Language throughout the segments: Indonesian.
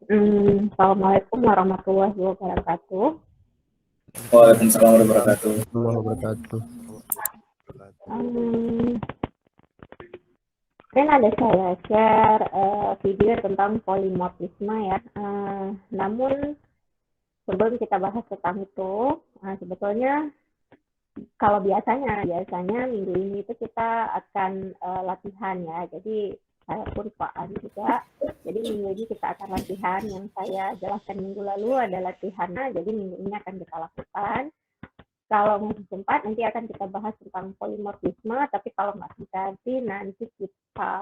Assalamualaikum warahmatullahi wabarakatuh. Waalaikumsalam warahmatullahi wabarakatuh. Mungkin ada saya share video tentang polimorfisme ya. Namun sebelum kita bahas tentang itu, sebetulnya kalau biasanya minggu ini itu kita akan latihan ya. Jadi saya pun Pak juga. Jadi minggu ini kita akan latihan yang saya jelaskan minggu lalu ada latihannya. Jadi minggu ini akan kita lakukan. Kalau masih sempat nanti akan kita bahas tentang polimorfisme, tapi kalau nggak terjadi nanti kita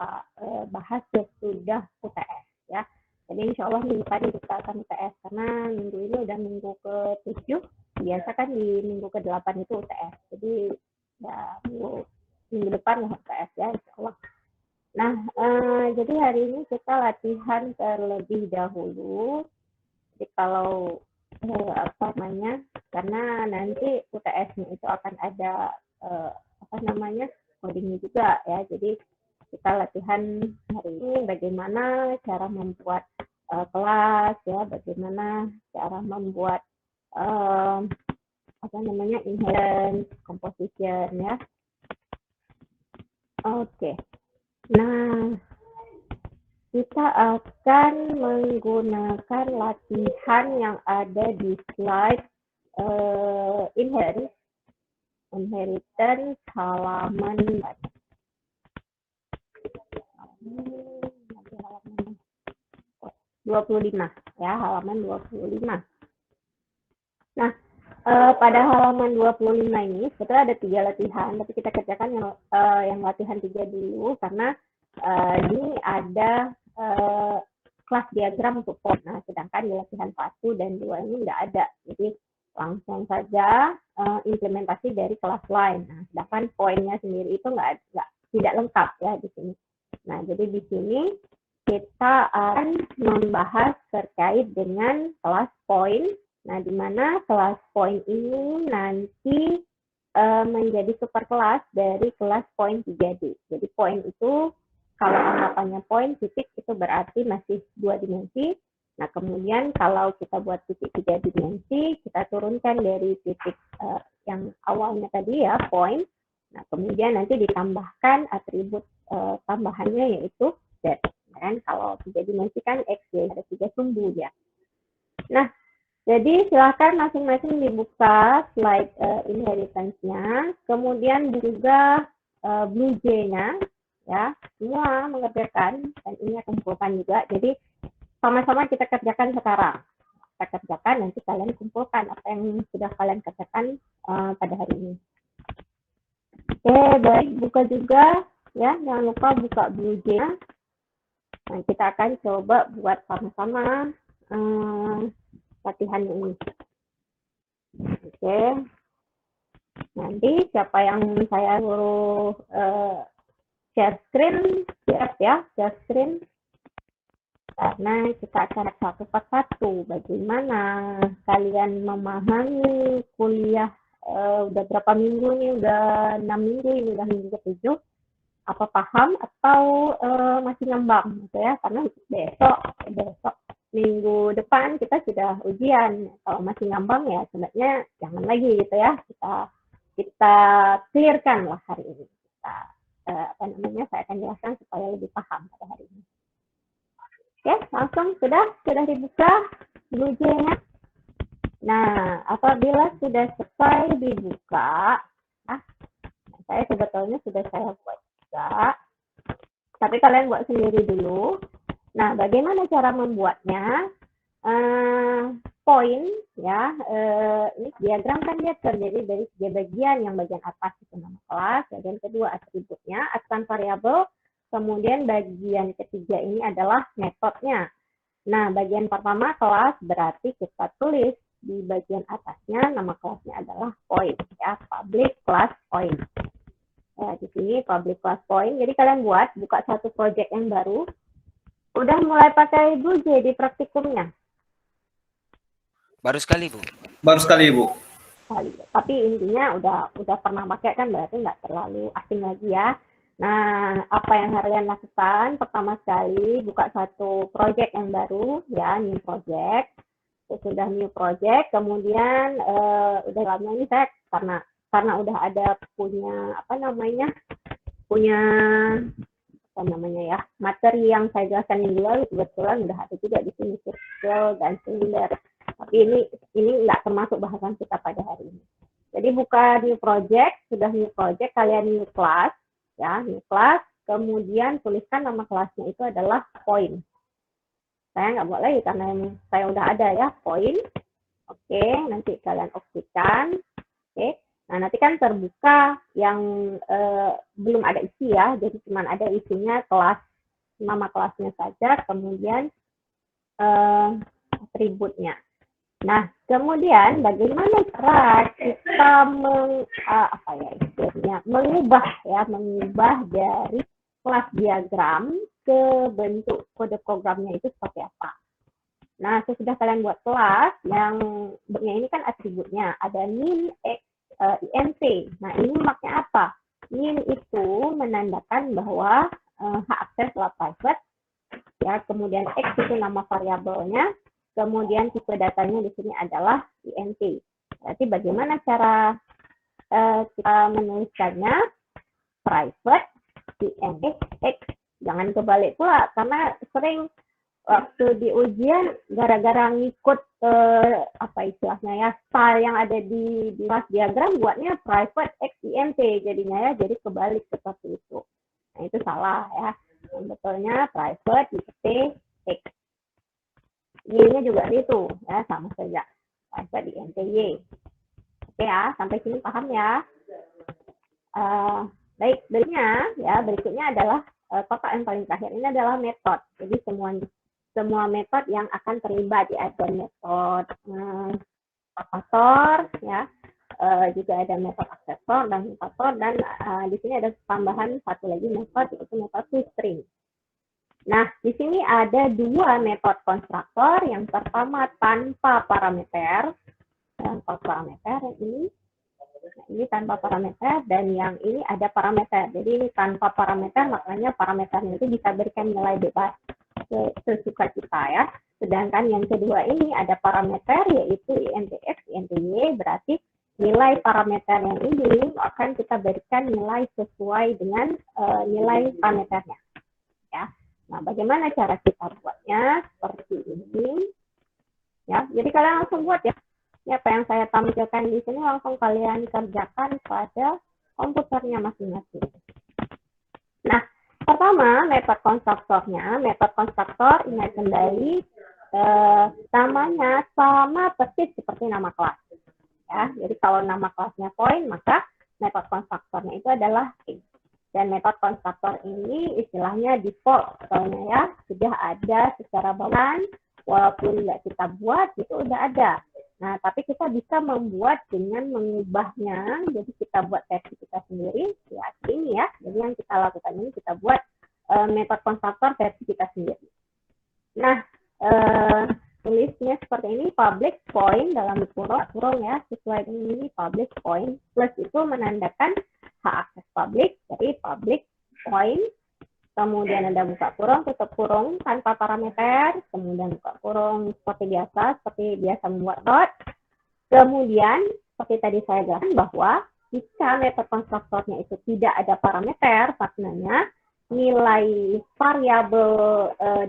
bahas sesudah UTS ya. Jadi insya Allah minggu depan kita akan UTS karena minggu ini udah minggu ke-7, biasa kan di minggu ke-8 itu UTS. Jadi ya minggu depan UTS ya insya Allah. Nah, jadi hari ini kita latihan terlebih dahulu. Jadi kalau apa namanya, karena nanti UTS-nya itu akan ada codingnya juga ya. Jadi kita latihan hari ini bagaimana cara membuat kelas ya, bagaimana cara membuat inherent composition ya. Oke. Nah, kita akan menggunakan latihan yang ada di slide inheritance halaman 25 ya, halaman 25. Nah, pada halaman 25 ini sebetulnya ada 3 latihan, tapi kita kerjakan yang latihan 3 dulu karena ini ada kelas diagram untuk poin. Nah, sedangkan di latihan 1 dan 2 ini nggak ada. Jadi langsung saja implementasi dari kelas lain. Nah, sedangkan poinnya sendiri itu tidak lengkap ya di sini. Nah, jadi di sini kita akan membahas terkait dengan kelas poin. Nah, di mana kelas poin ini nanti menjadi superkelas dari kelas poin 3D. Jadi poin itu kalau anggapannya poin titik itu berarti masih 2 dimensi. Nah, kemudian kalau kita buat titik 3 dimensi, kita turunkan dari titik yang awalnya tadi ya, poin. Nah, kemudian nanti ditambahkan atribut tambahannya yaitu Z. Kan kalau 3 dimensi kan X, Y, ada 3 sumbu ya. Nah, jadi silakan masing-masing dibuka slide inheritance-nya, kemudian juga Blue J-nya, ya, semua mengerjakan, dan ini kumpulkan juga. Jadi sama-sama kita kerjakan sekarang. Kita kerjakan, nanti kalian kumpulkan apa yang sudah kalian kerjakan pada hari ini. Oke, baik, buka juga, ya, jangan lupa buka Blue J-nya. Nah, kita akan coba buat sama-sama latihan ini. Oke. Nanti siapa yang saya suruh share screen, siap ya, share screen. Karena kita akan satu persatu bagaimana kalian memahami kuliah udah berapa minggu nih, udah 6 minggu ini, udah minggu ke-7. Apa paham atau masih ngambang gitu ya, karena besok minggu depan kita sudah ujian. Kalau masih ngambang ya sebenarnya jangan lagi gitu ya, kita clearkan lah hari ini. Saya akan jelaskan supaya lebih paham pada hari ini. Oke, langsung sudah dibuka Blue J-nya. Nah, apabila sudah selesai dibuka, saya sebetulnya sudah saya buat juga, tapi kalian buat sendiri dulu. Nah, bagaimana cara membuatnya? Poin ya, ini diagram kan dia terdiri dari 3 bagian. Yang bagian atas itu nama kelas, bagian kedua atributnya, acuan variabel, kemudian bagian ketiga ini adalah metodenya. Nah, bagian pertama kelas berarti kita tulis di bagian atasnya nama kelasnya adalah poin ya, public class point. Ya, di sini public class point. Jadi kalian buka satu project yang baru. Udah mulai pakai Blue J di praktikumnya? Baru sekali, Bu. Baru sekali, Bu. Tapi intinya udah pernah pakai kan, berarti nggak terlalu asing lagi ya. Nah, apa yang kalian lakukan? Pertama sekali, buka satu project yang baru, ya, new project. Sudah new project, kemudian udah lama ini saya karena udah ada punya punya ya materi yang saya jelaskan minggu lalu, kebetulan udah ada juga di sini circle dan silinder. Tapi ini nggak termasuk bahasan kita pada hari ini. Jadi buka new project, sudah new project, kalian new class, ya, new class, kemudian tuliskan nama kelasnya itu adalah point. Saya nggak buat lagi karena saya udah ada ya, point. Oke, nanti kalian oksikan. Oke, nah nanti kan terbuka yang belum ada isi ya, jadi cuma ada isinya kelas, nama kelasnya saja, kemudian atributnya. Nah, kemudian bagaimana cara kita mengubah dari kelas diagram ke bentuk kode programnya itu seperti apa? Nah, sesudah kalian buat kelas yang ini kan atributnya ada min, x, int. Nah, ini maknya apa? Min itu menandakan bahwa hak akses adalah private, ya. Kemudian x itu nama variabelnya, kemudian tipe datanya di sini adalah int. Berarti bagaimana cara kita menuliskannya? Private int x. Jangan kebalik pula, karena sering waktu di ujian gara-gara ngikut istilahnya ya, style yang ada di kelas diagram buatnya private x int jadinya ya, jadi kebalik seperti itu. Nah, itu salah ya. Yang betulnya private x. Y-nya juga itu ya, sama saja. Private int y. Oke ya, sampai sini paham ya. Baik, berikutnya adalah kotak yang paling terakhir. Ini adalah metode. Jadi semua metode yang akan terlibat di ada metode operator, ya, juga ada metode aksesor dan mutator, dan di sini ada tambahan satu lagi metode, yaitu metode toString. Nah, di sini ada dua metode konstruktor. Yang pertama tanpa parameter, ini tanpa parameter, dan yang ini ada parameter. Jadi ini tanpa parameter, maknanya parameternya itu bisa berikan nilai bebas sesuka kita ya. Sedangkan yang kedua ini ada parameter, yaitu int x, int y, berarti nilai parameter yang ini akan kita berikan nilai sesuai dengan nilai parameternya. Ya. Nah, bagaimana cara kita buatnya? Seperti ini. Ya, jadi kalian langsung buat ya. Ya, apa yang saya tampilkan di sini langsung kalian kerjakan pada komputernya masing-masing. Nah, pertama, metode konstruktornya. Metode konstruktor, ingat kembali, namanya sama persis seperti nama kelas. Ya, jadi kalau nama kelasnya point, maka metode konstruktornya itu adalah int. Dan metode konstruktor ini istilahnya default, soalnya ya, sudah ada secara bawaan, walaupun nggak kita buat, itu udah ada. Nah, tapi kita bisa membuat dengan mengubahnya, jadi kita buat versi kita sendiri, ya ini ya, jadi yang kita lakukan ini kita buat metode konstruktor versi kita sendiri. Nah, tulisnya seperti ini, public point dalam kurung ya, sesuai dengan ini public point, plus itu menandakan hak akses public, jadi public point, kemudian ada buka kurung, tutup kurung tanpa parameter, kemudian buka kurung seperti biasa membuat dot. Kemudian seperti tadi saya jelaskan bahwa jika metode konstruktornya itu tidak ada parameter, maknanya nilai variabel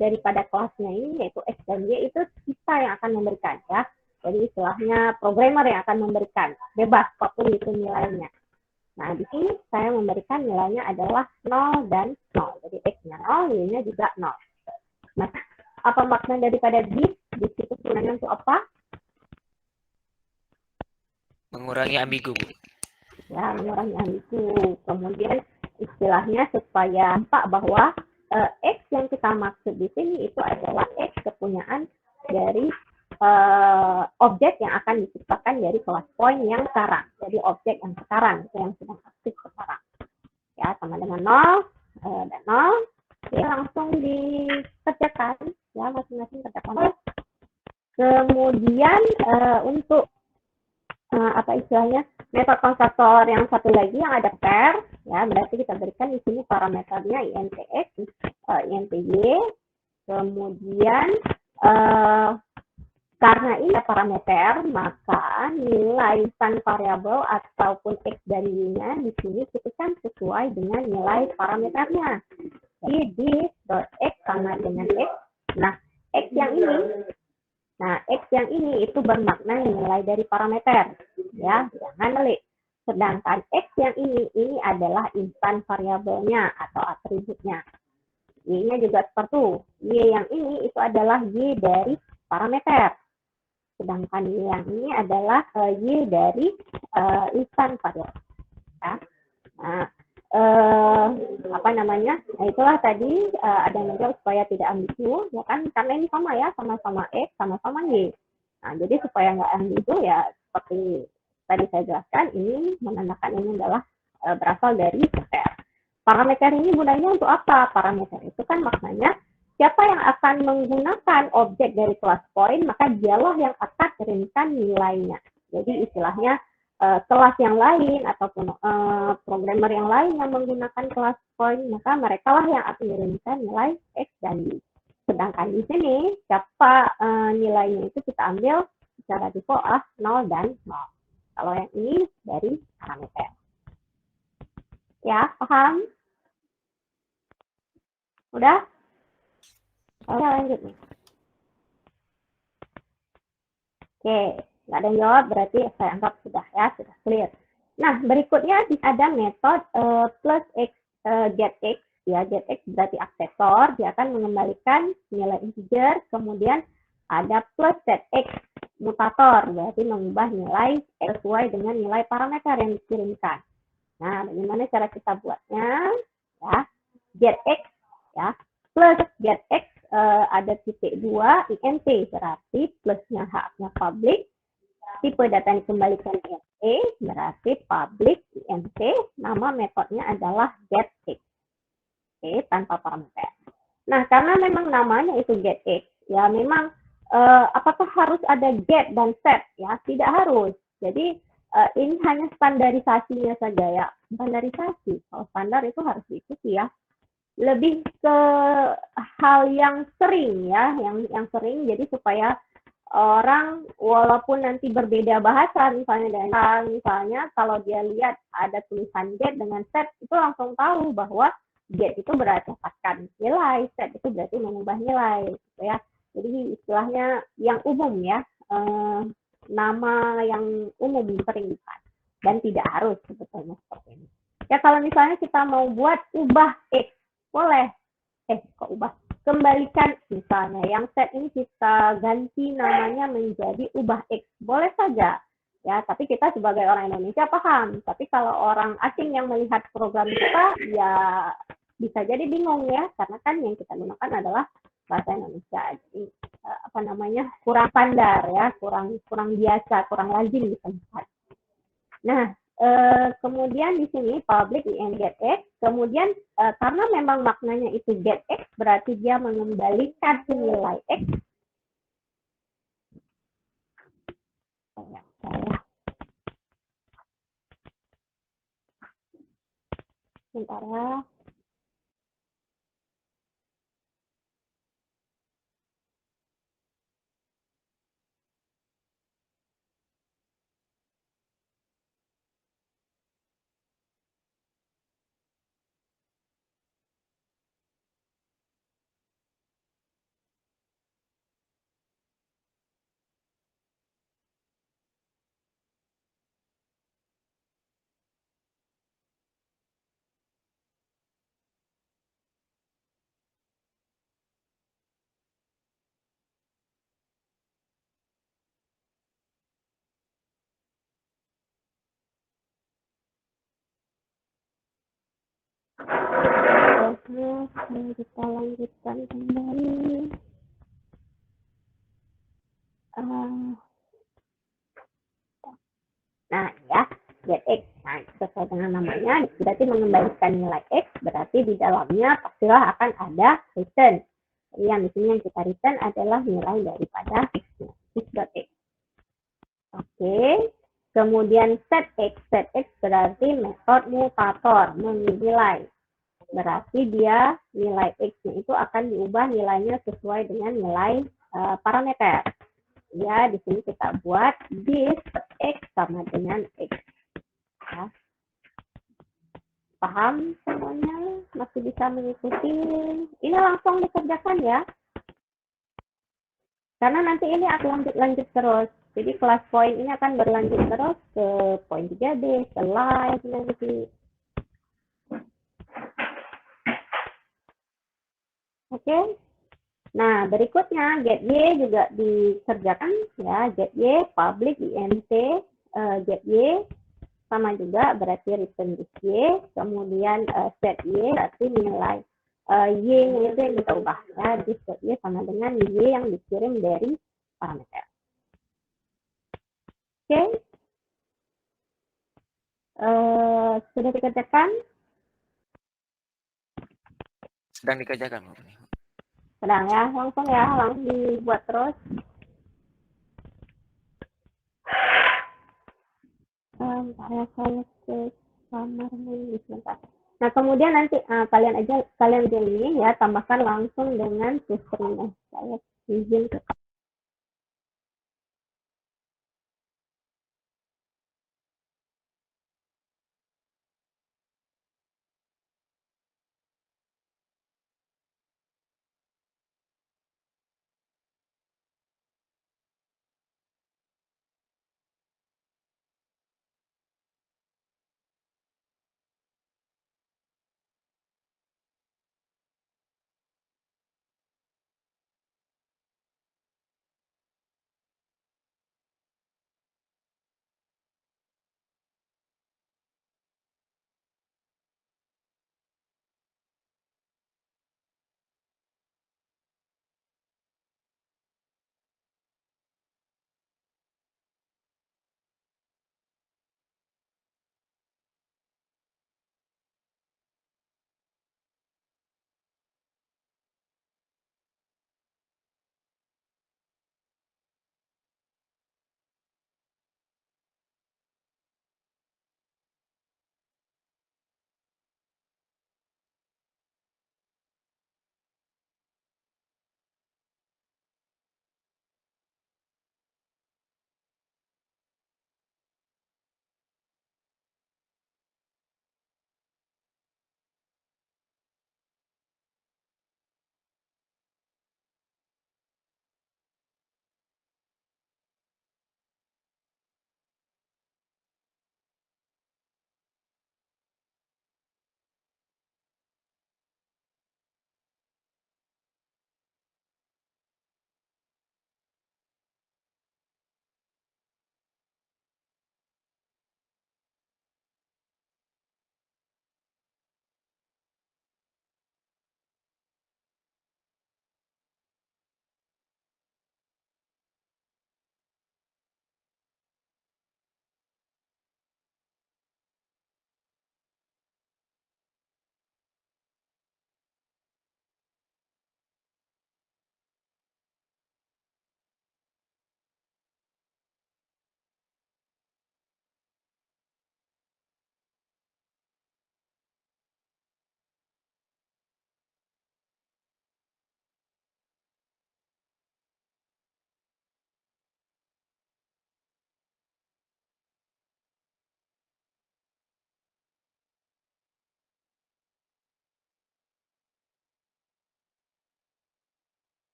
daripada kelasnya ini yaitu x dan y itu kita yang akan memberikan ya. Jadi istilahnya programmer yang akan memberikan, bebas apapun itu nilainya. Nah, di sini saya memberikan nilainya adalah 0 dan 0. Jadi x-nya 0, y-nya juga 0. Nah, apa makna daripada this? This itu sebenarnya untuk apa? Mengurangi ambigu, Bu. Ya, mengurangi ambigu. Kemudian istilahnya supaya nampak bahwa x yang kita maksud di sini itu adalah x kepunyaan dari objek yang akan diciptakan dari kelas point yang sekarang. Jadi objek yang sekarang, itu yang sedang aktif sekarang. Ya, sama dengan 0 dan 0. Ya, langsung dikerjakan. Ya, masing-masing kerjakan. Kemudian untuk istilahnya metode konstruktor yang satu lagi yang ada pair, Ya, berarti kita berikan di sini parameternya int x, int y, kemudian karena ini parameter, maka nilai instan variabel ataupun x dan y-nya di sini ketikkan sesuai dengan nilai parameternya. Jadi this.x sama dengan x. Nah, x yang ini itu bermakna nilai dari parameter, ya, jangan pelik. Sedangkan x yang ini adalah instan variabelnya atau atributnya. Y-nya juga seperti itu. Y yang ini itu adalah y dari parameter. Sedangkan Y yang ini adalah Y dari instan variabel. Ya. Nah, Nah, itulah tadi ada yang menjawab supaya tidak ambigu, ya kan? Karena ini sama ya, sama-sama X, sama-sama Y. Nah, jadi supaya nggak ambigu ya seperti tadi saya jelaskan, ini menandakan ini adalah berasal dari parameter. Parameter ini gunanya untuk apa? Parameter itu kan maknanya siapa yang akan menggunakan objek dari kelas point, maka dialah yang akan kirimkan nilainya. Jadi istilahnya kelas yang lain ataupun programmer yang lain yang menggunakan kelas point, maka mereka lah yang akan mengirimkan nilai X dan Y. Sedangkan di sini, siapa nilainya itu kita ambil secara default 0 dan 0. Kalau yang ini dari parameter. Ya, paham? Udah? Oke, lanjut nih. Oke, nggak ada yang jawab, berarti saya anggap sudah clear. Nah, berikutnya ada metode plus x, get x, ya, get x berarti aksesor, dia akan mengembalikan nilai integer, kemudian ada plus set x, mutator, berarti mengubah nilai sesuai dengan nilai parameter yang dikirimkan. Nah, bagaimana cara kita buatnya? Ya, get x, ya, plus get x ada titik 2 int, berarti plusnya haknya public, tipe data yang dikembalikan int, berarti public int, nama metodenya adalah get x, tanpa parameter. Nah, karena memang namanya itu get x, ya memang apakah harus ada get dan set? Ya, tidak harus. Jadi ini hanya standarisasinya saja ya, standarisasi. Kalau standar itu harus diikuti ya. Lebih ke hal yang sering ya, yang sering, jadi supaya orang walaupun nanti berbeda bahasa misalnya kalau dia lihat ada tulisan get dengan set itu langsung tahu bahwa get itu berarti dapatkan nilai, set itu berarti mengubah nilai gitu ya. Jadi istilahnya yang umum ya, nama yang umum sering dipakai dan tidak harus sebetulnya seperti ini. Ya kalau misalnya kita mau buat ubah x, boleh. Kembalikan misalnya yang set ini kita ganti namanya menjadi ubah x, boleh saja. Ya, tapi kita sebagai orang Indonesia paham. Tapi kalau orang asing yang melihat program kita, ya bisa jadi bingung ya, karena kan yang kita gunakan adalah bahasa Indonesia. Jadi kurang standar ya, kurang biasa, kurang lazim disebut. Nah, kemudian di sini public int get x, kemudian karena memang maknanya itu get x, berarti dia mengembalikan nilai x. Sebentar ya. Kita lanjutkan kembali. Nah ya, get x, nah sesuai dengan namanya berarti mengembalikan nilai x, berarti di dalamnya pastilah akan ada return. Jadi yang di sini yang kita return adalah nilai daripada x-nya, x.x. Oke. Kemudian set X berarti metode mutator, menilai. Berarti dia nilai X-nya itu akan diubah nilainya sesuai dengan nilai parameter. Ya, di sini kita buat this X sama dengan X. Ya. Paham semuanya? Masih bisa mengikuti? Ini langsung dikerjakan ya. Karena nanti ini akan lanjut terus. Jadi kelas poin ini akan berlanjut terus ke poin 3D, ke live nanti. Oke. Nah, berikutnya get Y juga dikerjakan ya. Get Y, public int, get Y sama juga berarti return this Y, kemudian set Y berarti nilai Y-nya itu yang kita ubah ya. This set Y sama dengan Y yang dikirim dari parameter. Oke. Sudah dikerjakan? Sedang dikerjakan, Bu. Sedang ya, langsung dibuat terus. Saya ke kamar mandi sebentar. Nah, kemudian nanti kalian ini ya tambahkan langsung dengan sistemnya. Saya izin ke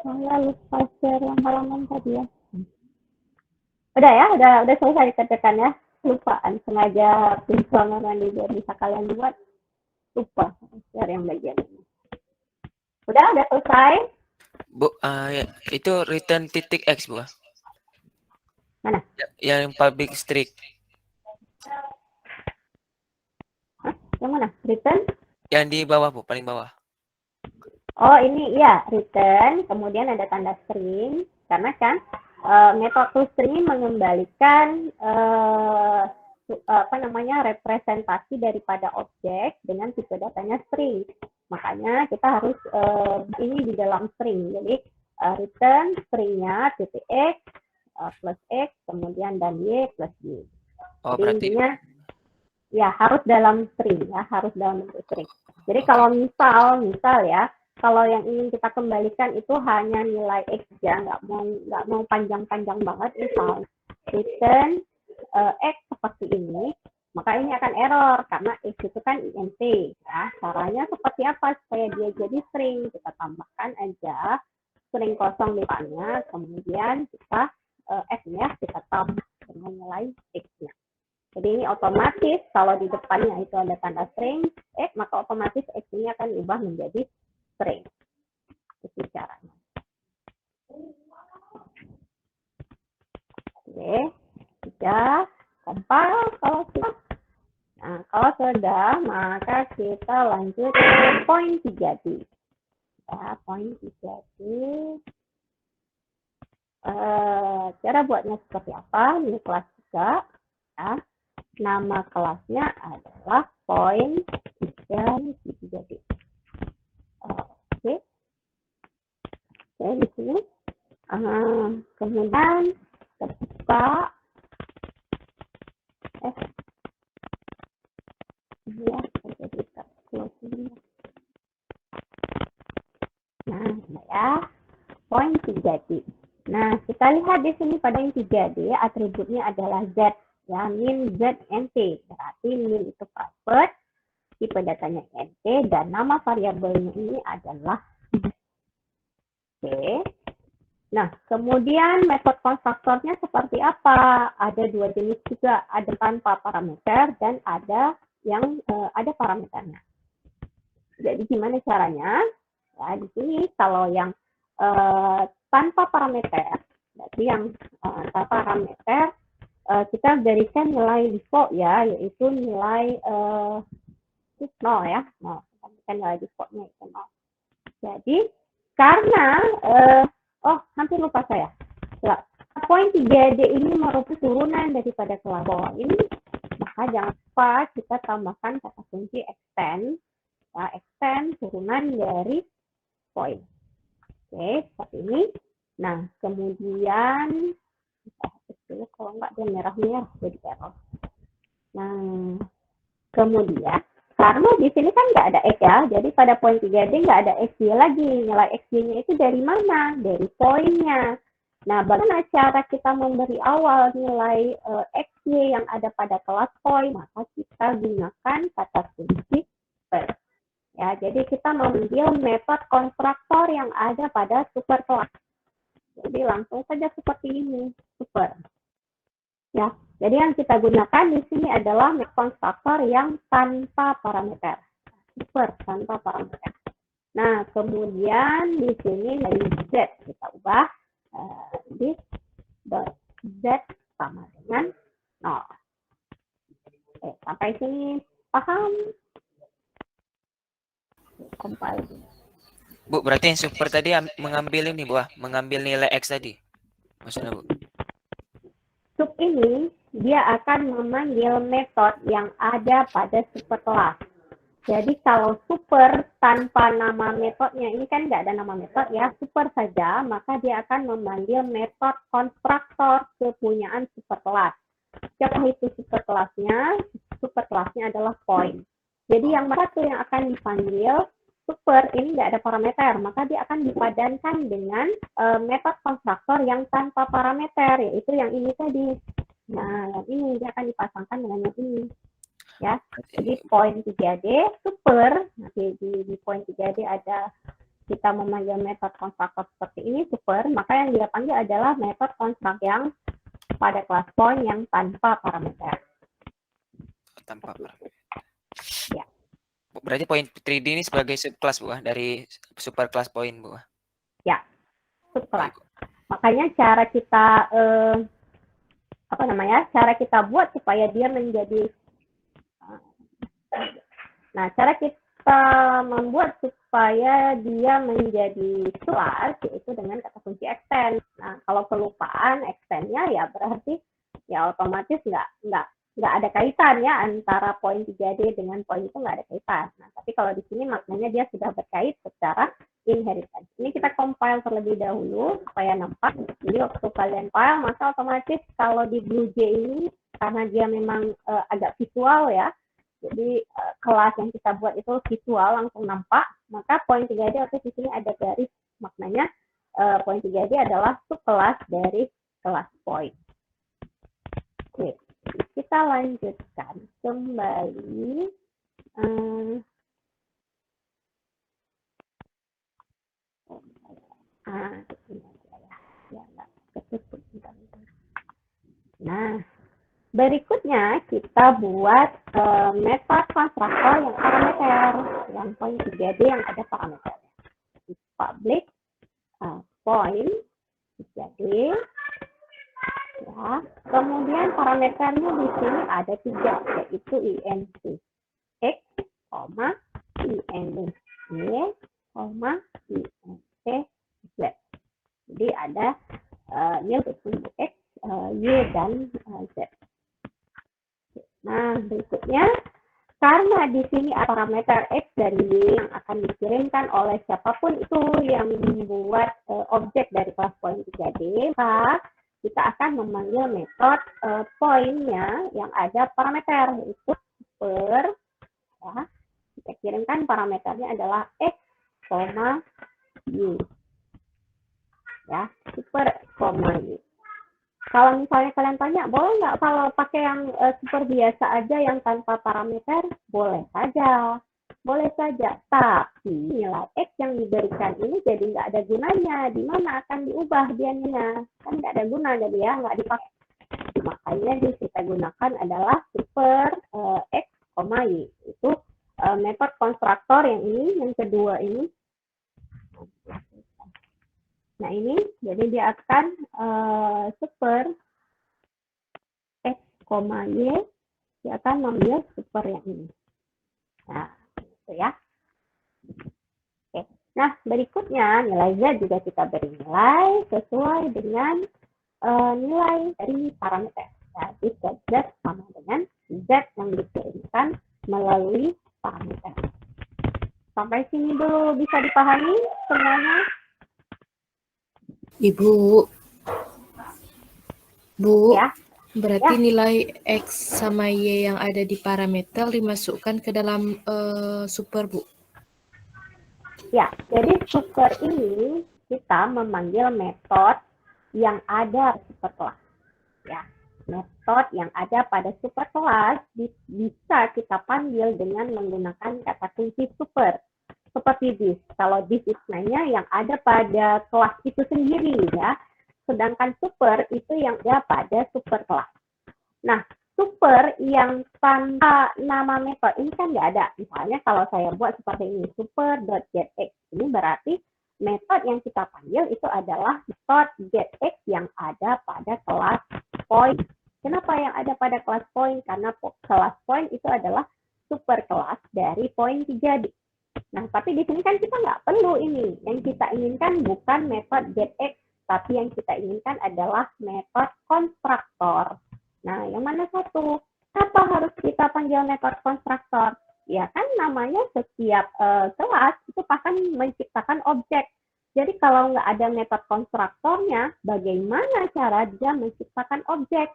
saya lupa share yang halaman tadi ya. Udah ya, udah selesai dikerjakan ya. Lupaan sengaja pinjaman biar bisa kalian buat. Lupa share yang bagian ini. Udah selesai. Bu, ya, itu return titik X, Bu. Mana? Yang public string. Yang mana? Return? Yang di bawah, Bu, paling bawah. Oh, ini ya, return, kemudian ada tanda string, karena kan metode string mengembalikan representasi daripada objek dengan tipe datanya string. Makanya kita harus ini di dalam string. Jadi return stringnya titik x plus x, kemudian dan y plus y. Oh, Jadi berarti intinya ya harus dalam string ya, harus dalam bentuk string. Jadi kalau misal ya, kalau yang ingin kita kembalikan itu hanya nilai x ya, nggak mau panjang-panjang banget, misal return x seperti ini, maka ini akan error karena x itu kan int ya. Caranya seperti apa supaya dia jadi string? Kita tambahkan aja string kosong di depannya, kemudian kita x-nya kita tambah dengan nilai x-nya. Jadi ini otomatis kalau di depannya itu ada tanda string x, maka otomatis x ini akan diubah menjadi string. Itu caranya. Oke, sudah compile kalau sudah. Nah, kalau sudah, maka kita lanjut ke poin 3D. Ya, poin 3D. Cara buatnya seperti apa? Ini kelas 3. Ya. Nama kelasnya adalah point 3D. Oke. Oke, di sini. Kemudian kita buka. Ya, jadi kita close ini. Nah, ya. Point 3D. Nah, kita lihat di sini pada yang 3D, atributnya adalah Z. Ya, min, Z, NT. Berarti min itu private, tipe datanya NT, dan nama variabelnya ini adalah Oke. Nah, kemudian metode konstruktornya seperti apa? Ada dua jenis juga, ada tanpa parameter dan ada yang ada parameternya. Jadi gimana caranya? Ya, di sini kalau yang tanpa parameter, berarti yang tanpa parameter kita berikan nilai default ya, yaitu nilai 0 ya, 0. Kita berikan nilai defaultnya itu 0. Jadi karena hampir lupa saya. Poin 3D ini merupakan turunan daripada kelas point, maka jangan lupa kita tambahkan kata kunci extend. Ya, extend turunan dari point. Oke, seperti ini. Nah, kemudian kalau nggak dia merah-merah jadi error. Nah, kemudian karena di sini kan nggak ada X ya, jadi pada poin 3D nggak ada XY lagi. Nilai XY-nya itu dari mana? Dari poinnya. Nah, bagaimana cara kita memberi awal nilai XY yang ada pada kelas poin? Maka kita gunakan kata kunci super. Ya, jadi kita mengambil metode konstruktor yang ada pada super kelas. Jadi langsung saja seperti ini, super. Ya, jadi yang kita gunakan di sini adalah konstruktor yang tanpa parameter. Super, tanpa parameter. Nah, kemudian di sini dari Z kita ubah this Z sama dengan 0. Oke, sampai sini paham? Compile. Bu, berarti yang super tadi mengambil ini, Bu, mengambil nilai X tadi. Maksudnya, Bu? Sub ini dia akan memanggil metode yang ada pada super kelas. Jadi kalau super tanpa nama metodenya, ini kan nggak ada nama metode ya, super saja, maka dia akan memanggil metode konstruktor kepunyaan super kelas. Siapa itu super kelasnya? Super kelasnya adalah point. Jadi yang satu yang akan dipanggil super ini nggak ada parameter, maka dia akan dipadankan dengan metode konstruktor yang tanpa parameter, yaitu yang ini tadi. Nah, yang ini dia akan dipasangkan dengan yang ini. Ya, jadi poin 3D super. Nanti di poin 3D ada kita memanggil metode konstruktor seperti ini super, maka yang dia panggil adalah metode konstruktor yang pada kelas point yang tanpa parameter. Tanpa parameter. Ya. Berarti poin 3D ini sebagai subclass, Bu, dari super class point, Bu. Ya, subclass. Makanya cara kita cara kita buat supaya dia menjadi Nah, cara kita membuat supaya dia menjadi kelas yaitu dengan kata kunci extend. Nah, kalau kelupaan extend-nya ya berarti ya otomatis nggak ada kaitan ya antara poin 3D dengan poin itu nggak ada kaitan. Nah, tapi kalau di sini maknanya dia sudah berkait secara inheritance. Ini kita compile terlebih dahulu supaya nampak. Jadi waktu kalian file, maka otomatis kalau di BlueJ ini karena dia memang agak visual ya, jadi kelas yang kita buat itu visual langsung nampak, maka poin 3D atau di sini ada garis, maknanya poin 3D adalah subkelas dari kelas poin. Oke, kita lanjutkan kembali. Nah, berikutnya kita buat metode konstruktor yang parameter, yang poin 3D yang ada parameternya. Public point 3D, ya. Kemudian parameternya di sini ada 3, yaitu int x, int y, int z. Jadi ada ini untuk sumbu x, y dan z. Nah, berikutnya karena di sini ada parameter x dan y yang akan dikirimkan oleh siapapun itu yang membuat objek dari kelas poin 3D, maka kita akan memanggil metode poinnya yang ada parameter, yaitu super, ya. Kita kirimkan parameternya adalah x, y. Ya, super, y. Kalau misalnya kalian tanya, boleh nggak kalau pakai yang super biasa aja yang tanpa parameter? Boleh saja. Boleh saja. Tapi nilai X yang diberikan ini jadi nggak ada gunanya. Di mana akan diubah dia nilainya? Kan nggak ada guna jadi ya, nggak dipakai. Makanya yang kita gunakan adalah super X, Y. Itu metode konstruktor yang ini, yang kedua ini. Nah ini, jadi dia akan super x, y, dia akan mengambil super yang ini. Nah, gitu ya. Oke. Nah, berikutnya nilai z juga kita beri nilai sesuai dengan nilai dari parameter. Jadi z sama dengan z yang dikirimkan melalui parameter. Sampai sini dulu bisa dipahami semuanya? Ibu, Ya. berarti Ya. nilai X sama Y yang ada di parameter dimasukkan ke dalam super, Bu? Ya, jadi super ini kita memanggil metode yang ada pada superkelas. Ya, metode yang ada pada superkelas bisa kita panggil dengan menggunakan kata kunci super. Seperti this. Kalau this is namanya yang ada pada kelas itu sendiri ya. Sedangkan super itu yang ada pada superkelas. Nah, super yang tanpa nama metode ini kan nggak ada. Misalnya kalau saya buat seperti ini, super.getX. Ini berarti metode yang kita panggil itu adalah metode getX yang ada pada kelas point. Kenapa yang ada pada kelas point? Karena kelas point itu adalah superkelas dari point 3D. Nah, tapi di sini kan kita nggak perlu ini. Yang kita inginkan bukan metode getX, tapi yang kita inginkan adalah metode konstruktor. Nah, yang mana satu? Apa harus kita panggil metode konstruktor? Ya kan namanya setiap kelas itu akan menciptakan objek. Jadi kalau nggak ada metode konstruktornya, bagaimana cara dia menciptakan objek?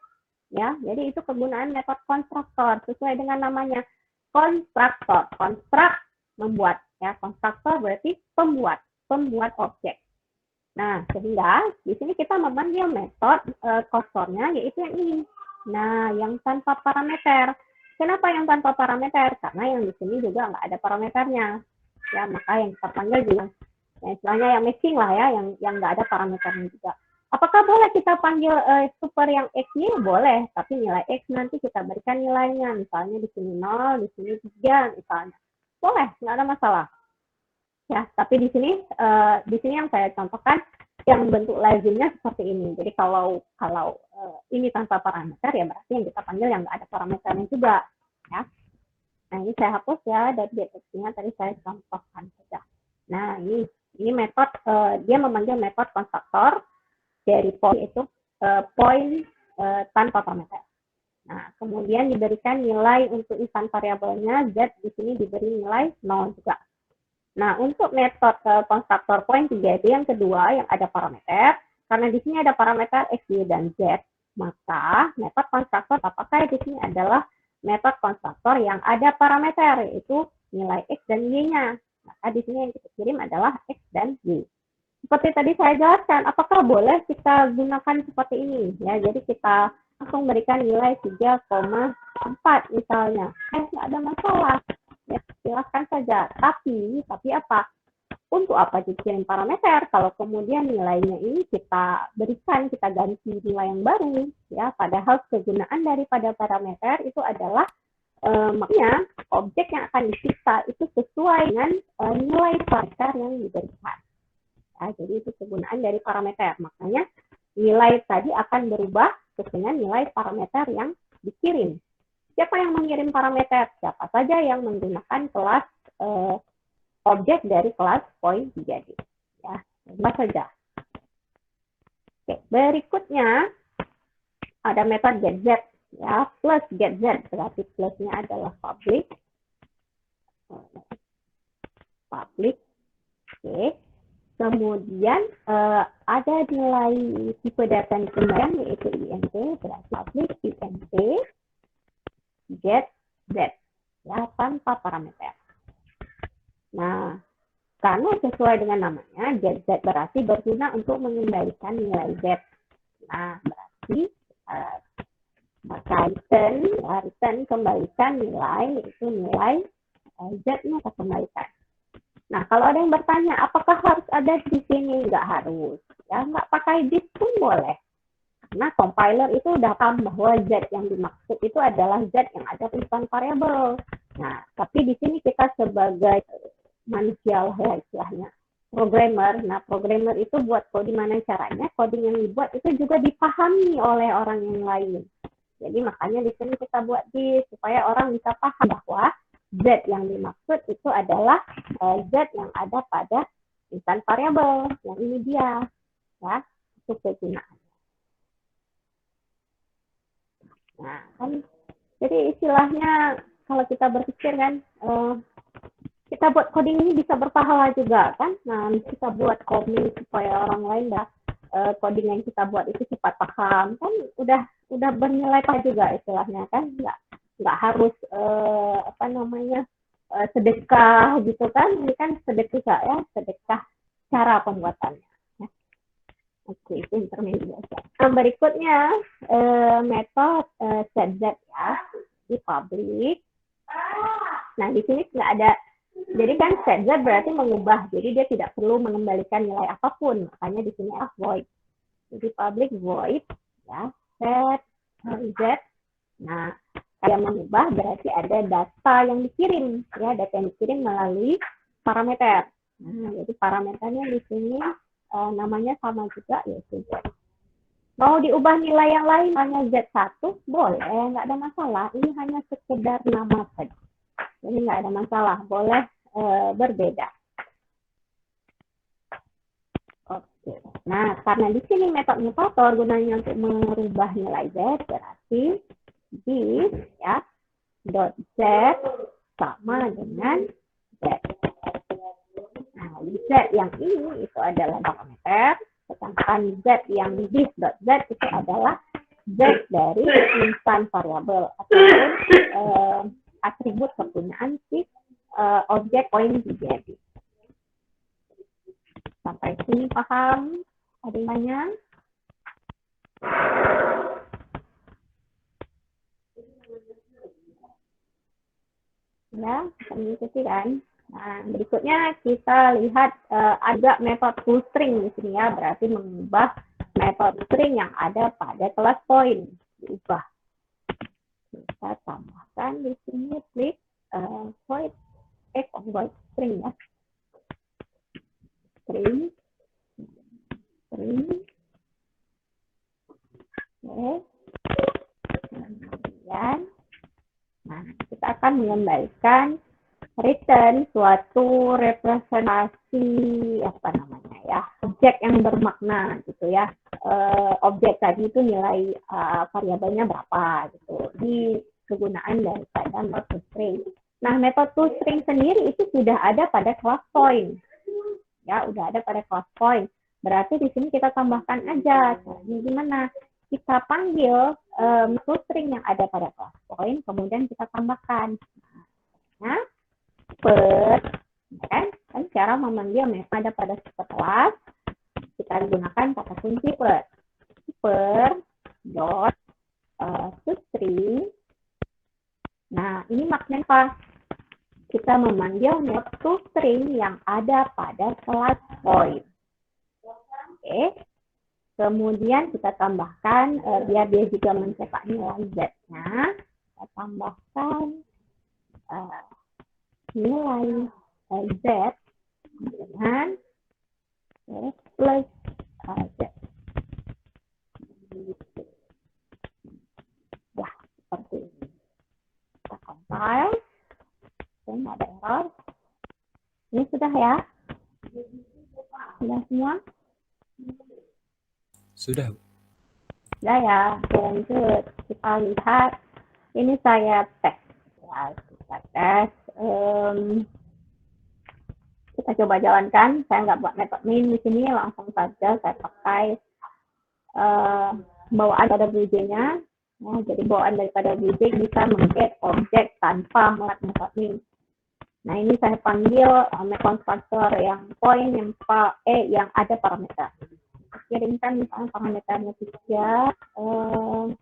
Ya, jadi itu kegunaan metode konstruktor sesuai dengan namanya konstruktor. Konstruk membuat, ya konstruktor berarti pembuat objek. Nah, sehingga di sini kita memanggil metode konstruktornya yaitu yang ini. Nah, yang tanpa parameter. Kenapa yang tanpa parameter? Karena yang di sini juga nggak ada parameternya. Ya, maka yang kita panggil juga, ya, istilahnya yang matching lah ya, yang nggak ada parameternya juga. Apakah boleh kita panggil super yang X-nya? Boleh, tapi nilai X nanti kita berikan nilainya. Misalnya di sini 0, di sini 3, misalnya. Boleh, nggak ada masalah. Ya, tapi di sini yang saya contohkan yang bentuk lazimnya seperti ini. Jadi kalau ini tanpa parameter ya berarti yang kita panggil yang nggak ada parameternya juga. Ya. Nah, ini saya hapus ya, dan deteksinya tadi saya contohkan saja. Nah, ini metode, dia memanggil metode konstruktor dari poin itu, poin tanpa parameter. Nah, kemudian diberikan nilai untuk instan variabelnya, Z di sini diberi nilai 0 juga. Nah, untuk metode konstruktor point 3D yang kedua yang ada parameter, karena di sini ada parameter X, Y, dan Z, maka metode konstruktor apakah di sini adalah metode konstruktor yang ada parameter, yaitu nilai X dan Y-nya. Maka di sini yang kita kirim adalah X dan Y. Seperti tadi saya jelaskan, apakah boleh kita gunakan seperti ini? Ya, jadi kita langsung berikan nilai 3,4 misalnya. Nggak ada masalah. Ya, silahkan saja. Tapi apa? Untuk apa dikirim parameter? Kalau kemudian nilainya ini kita berikan, kita ganti nilai yang baru. Ya, padahal kegunaan daripada parameter itu adalah makanya objek yang akan dicipta itu sesuai dengan nilai parameter yang diberikan. Ya, jadi itu kegunaan dari parameter. Makanya nilai tadi akan berubah dengan nilai parameter yang dikirim. Siapa yang mengirim parameter? Siapa saja yang menggunakan kelas objek dari kelas point 3D. Ya, bebas saja. Oke, berikutnya ada metode getZ. Ya, plus getZ berarti plusnya adalah public. Oke. Kemudian ada nilai tipe data yang kembang yaitu INT, berarti public INT get Z, ya, tanpa parameter. Nah, karena sesuai dengan namanya, get Z berarti berguna untuk mengembalikan nilai Z. Nah, berarti maka return kembalikan nilai, yaitu nilai Z-nya kita kembalikan. Nah, kalau ada yang bertanya, apakah harus ada di sini? Nggak harus. Ya, nggak pakai this pun boleh. Karena compiler itu udah paham bahwa Z yang dimaksud itu adalah Z yang ada instan variable. Nah, tapi di sini kita sebagai manusia lah ya istilahnya, programmer. Nah, programmer itu buat coding, mana caranya coding yang dibuat itu juga dipahami oleh orang yang lain. Jadi makanya di sini kita buat this supaya orang bisa paham bahwa Z yang dimaksud itu adalah Z yang ada pada instan variable. Yang ini dia, ya, itu kegunaannya. Nah, kan, jadi istilahnya kalau kita berpikir kan, kita buat coding ini bisa berpahala juga kan. Nah, kita buat coding supaya orang lain coding yang kita buat itu cepat paham kan, udah bernilai juga istilahnya kan, nggak harus sedekah gitu kan, ini kan sedekah ya, sedekah cara pembuatannya. Oke, itu intermediate. Nah, berikutnya metode setZ ya, di public. Nah, di sini nggak ada, jadi kan setZ berarti mengubah, jadi dia tidak perlu mengembalikan nilai apapun, makanya di sini void. Jadi public void ya, set Z. Nah, yang mengubah berarti ada data yang dikirim, ya, data yang dikirim melalui parameter. Nah, jadi parameternya di sini namanya sama juga, yaitu Z. Mau diubah nilai yang lain, hanya Z1, boleh, nggak ada masalah. Ini hanya sekedar nama saja. Jadi nggak ada masalah, boleh berbeda. Oke. Nah, karena di sini metode mutator gunanya untuk merubah nilai Z, berarti this ya dot Z sama dengan Z. Nah, Z yang ini itu adalah parameter, sedangkan Z yang this.Z itu adalah Z dari instan variabel ataupun atribut kegunaan si objek point jadi. Sampai sini paham? Ada yang tanya? Ya, bisa mengikuti kan? Nah, berikutnya kita lihat ada metode full string di sini ya, berarti mengubah metode string yang ada pada kelas point, diubah. Kita tambahkan di sini klik void string ya. String. Oke. Kemudian, Nah, kita akan mengembalikan return suatu representasi objek yang bermakna gitu ya. Objek tadi itu nilai variabelnya berapa gitu di kegunaan daripada method toString. Nah, metode toString sendiri itu sudah ada pada class point. Ya, udah ada pada class point. Berarti di sini kita tambahkan aja. Caranya gimana? Kita panggil toString yang ada pada class point, kemudian kita tambahkan. Nah, per, kan cara memanggil yang ada pada kelas, kita gunakan kata kunci per dot toString. Nah, ini maknanya apa? Kita memanggil metode toString yang ada pada kelas point. Oke. Kemudian kita tambahkan, biar dia juga mencetak nilai Z-nya, kita tambahkan nilai Z dengan plus Z. Ya, seperti ini. Kita compile. Nggak ada error. Ini sudah ya? Sudah semua? Sudah. Sudah ya. Lanjut. Kita lihat. Ini saya tes. Ya, kita tes. Kita coba jalankan. Saya nggak buat method min di sini. Langsung saja saya pakai bawaan pada WJ-nya. Nah, jadi bawaan daripada WJ bisa meng-get objek tanpa melat method min. Nah, ini saya panggil konstruktor yang point yang ada parameter. Kirimkan misalnya parameternya 3.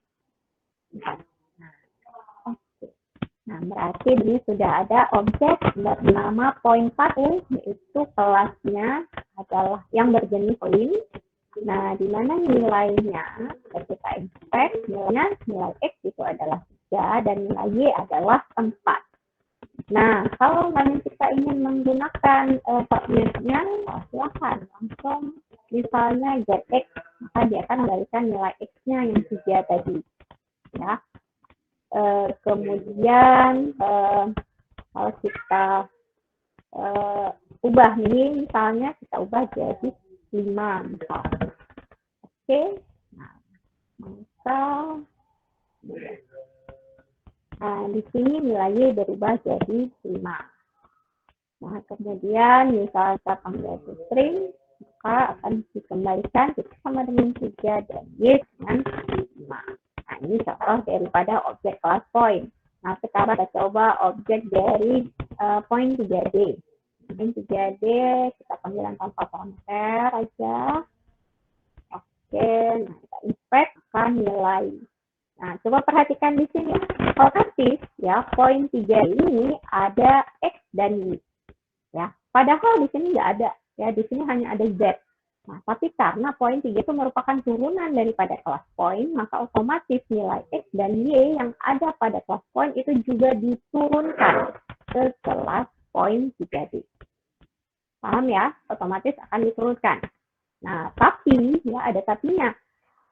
Nah, berarti ini sudah ada objek bernama point1, yaitu kelasnya adalah yang berjenis point. Nah, di mana nilainya ketika inspect, nilai X itu adalah 3 dan nilai Y adalah 4. Nah, kalau kita ingin menggunakan parameternya, silahkan langsung misalnya getX, maka dia akan memberikan nilai X-nya yang 3 tadi. Ya. Kemudian kalau kita ubah ini, misalnya kita ubah jadi 5 misalnya. Oke. Nah, di sini nilai berubah jadi 5. Nah, kemudian misalnya kita panggil toString, maka akan dikembalikan kita sama dengan 3 dan Y dengan 5. Nah, ini contoh daripada objek kelas point. Nah, sekarang kita coba objek dari point 3D. Point 3D kita panggilan tanpa parameter aja. Oke, nah kita inspect akan nilai. Nah, coba perhatikan di sini. Otomatis ya, point 3 ini ada X dan Y. Ya, padahal di sini nggak ada. Ya, di sini hanya ada Z. Nah, tapi karena point 3 itu merupakan turunan daripada kelas point, maka otomatis nilai X dan Y yang ada pada kelas point itu juga diturunkan ke kelas point 3D. Paham ya? Otomatis akan diturunkan. Nah, tapi ya ada tapinya.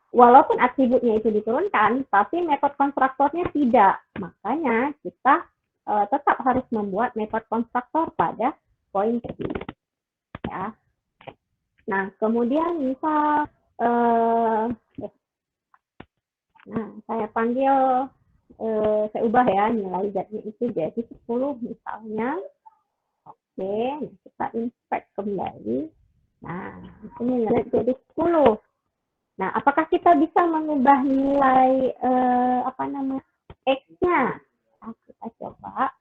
Walaupun atributnya itu diturunkan, tapi metode konstruktornya tidak. Makanya kita tetap harus membuat metode konstruktor pada point ini. Ya. Nah, kemudian misal, saya panggil, saya ubah ya nilai Z-nya itu jadi 10 misalnya. Oke, kita inspect kembali. Nah, ini nilai jadi 10. Nah, apakah kita bisa mengubah nilai X-nya? Nah, kita coba.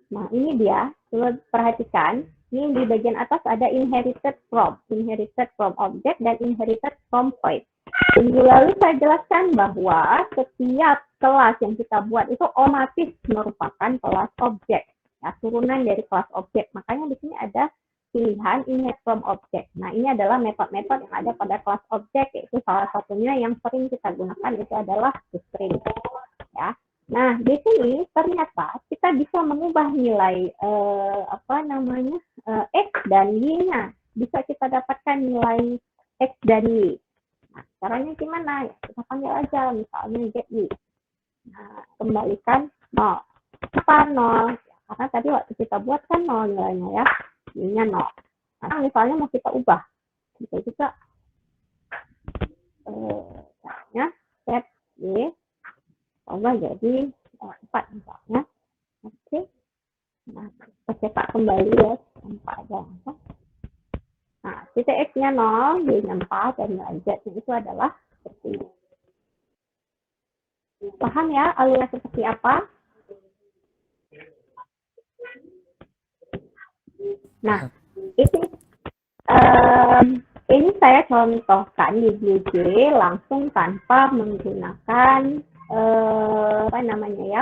Nah, ini dia. Coba perhatikan. Ini di bagian atas ada inherited from object dan inherited from point. Minggu lalu saya jelaskan bahwa setiap kelas yang kita buat itu otomatis merupakan kelas objek. Ya, turunan dari kelas objek. Makanya di sini ada pilihan inherit from object. Nah, ini adalah metode-metode yang ada pada kelas objek, yaitu salah satunya yang sering kita gunakan itu adalah toString. Ya. Nah, di sini ternyata kita bisa mengubah nilai X dan Y-nya. Bisa kita dapatkan nilai X dan Y. Nah, caranya gimana? Ya, kita panggil aja misalnya get Y. Nah, kembalikan 0. Kenapa 0? Karena tadi waktu kita buat kan 0 nilainya ya. Ininya 0. Nah, misalnya mau kita ubah. Bisa juga caranya set Y ubah jadi 4 misalnya. Oke. Nah, kita cetak kembali ya. 4 aja. Nah, titik X-nya 0, Y-nya 4, dan nilai Z-nya itu adalah seperti ini. Paham ya alurnya seperti apa? Nah, ini saya contohkan di BlueJ langsung tanpa menggunakan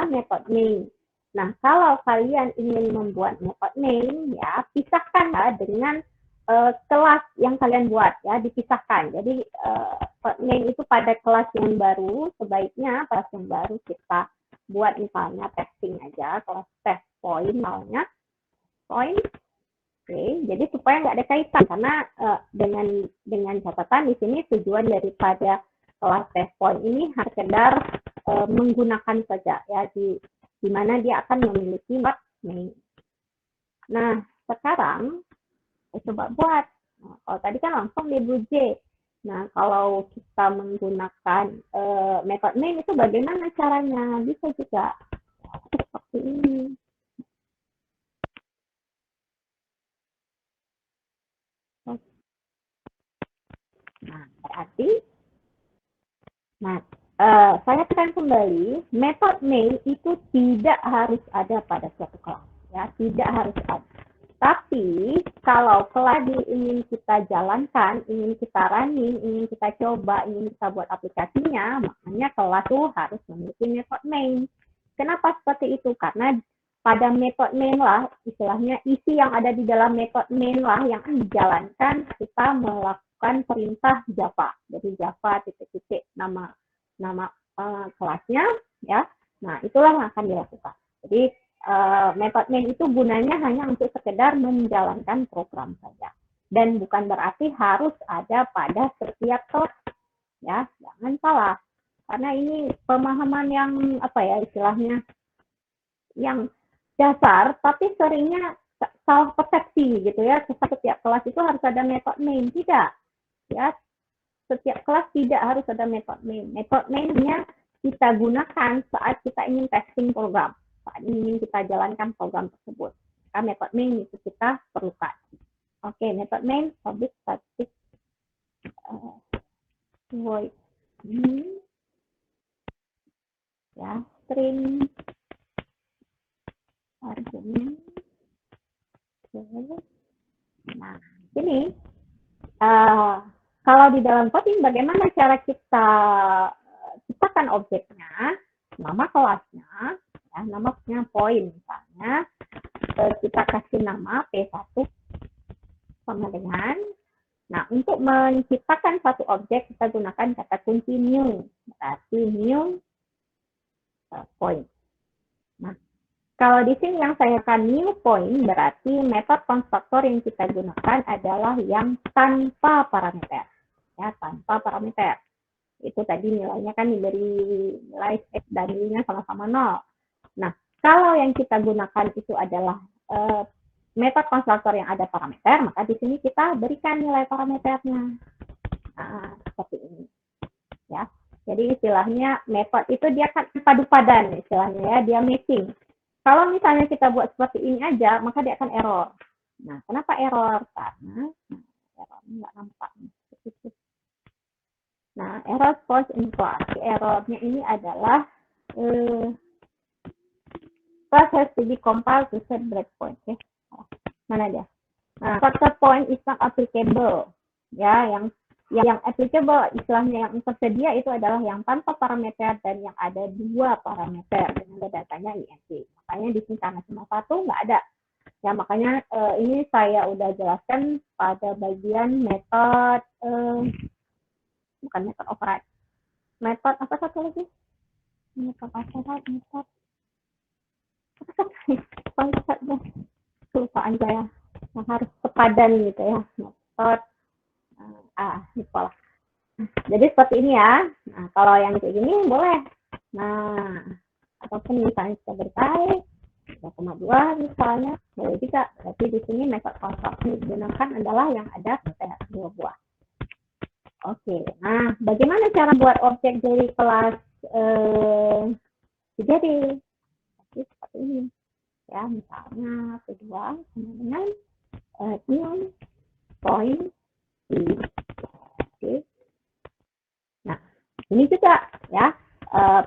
metode main. Nah, kalau kalian ingin membuat metode main, ya pisahkan dengan kelas yang kalian buat, ya dipisahkan. Jadi main itu pada kelas yang baru, sebaiknya kelas yang baru kita buat misalnya testing aja, kelas test point misalnya point. Oke, jadi supaya nggak ada kaitan, karena dengan catatan di sini tujuan daripada kelas test point ini hanya sekedar menggunakan saja, ya di mana dia akan memiliki main. Nah, sekarang saya coba buat. Nah, kalau tadi kan langsung di BlueJ. Nah, kalau kita menggunakan metode main itu bagaimana caranya? Bisa juga seperti ini. Nah, berarti, saya tekan kembali, metode main itu tidak harus ada pada suatu kelas, ya, tidak harus ada. Tapi kalau kelas ingin kita jalankan, ingin kita running, ingin kita coba, ingin kita buat aplikasinya, makanya kelas itu harus memiliki metode main. Kenapa seperti itu? Karena pada metode main lah, istilahnya isi yang ada di dalam metode main lah yang dijalankan kita melakukan perintah Java. Jadi Java titik-titik nama kelasnya, ya. Nah, itulah yang akan dilakukan. Jadi metode main itu gunanya hanya untuk sekedar menjalankan program saja, dan bukan berarti harus ada pada setiap kelas, ya. Jangan salah, karena ini pemahaman yang istilahnya yang dasar, tapi seringnya salah persepsi gitu ya. Setiap kelas itu harus ada metode main, tidak, ya. Setiap kelas tidak harus ada metode main. Metode mainnya kita gunakan saat kita ingin testing program, saat ingin kita jalankan program tersebut. Maka metode main itu kita perlukan. Oke, metode main public static void ya, string argumen. Nah, ini kalau di dalam coding bagaimana cara kita ciptakan objeknya, nama kelasnya, ya, namanya point misalnya, kita kasih nama P1 sama dengan, nah untuk menciptakan satu objek kita gunakan kata kunci new, berarti new point. Nah, kalau di sini yang saya akan new point, berarti metode konstruktor yang kita gunakan adalah yang tanpa parameter, ya, tanpa parameter. Itu tadi nilainya kan diberi nilai X dan Y-nya sama-sama 0. Nah, kalau yang kita gunakan itu adalah metode konstruktor yang ada parameter, maka di sini kita berikan nilai parameternya. Nah, seperti ini, ya. Jadi istilahnya metode itu dia kan padu padan istilahnya, ya, dia matching. Kalau misalnya kita buat seperti ini aja, maka dia akan error. Nah, kenapa error? Karena errornya nggak nampak. Nah, error false in class. Errornya ini adalah class has to be compiled to set breakpoint. Okay? Mana dia? Nah, factor point is not applicable. Ya, yang applicable istilahnya yang tersedia itu adalah yang tanpa parameter dan yang ada 2 parameter dengan datanya int. Makanya di sini karena cuma 1 nggak ada. Ya, makanya ini saya udah jelaskan pada bagian metode bukan metode override. Metode apa satu lagi? Metode override, metode konsepnya kelupaan saya. Nah, harus sepadan gitu ya. Metode lupa lah. Jadi seperti ini ya. Nah, kalau yang kayak gini boleh. Nah, ataupun misalnya kita bertarik 3,2 misalnya, boleh juga. Berarti di sini metode konstruksi digunakan adalah yang ada dua buah. Oke, nah bagaimana cara buat objek dari kelas 3D? Seperti ini. Ya, misalnya P2 sama dengan ion poin I. Oke. Nah, ini juga ya,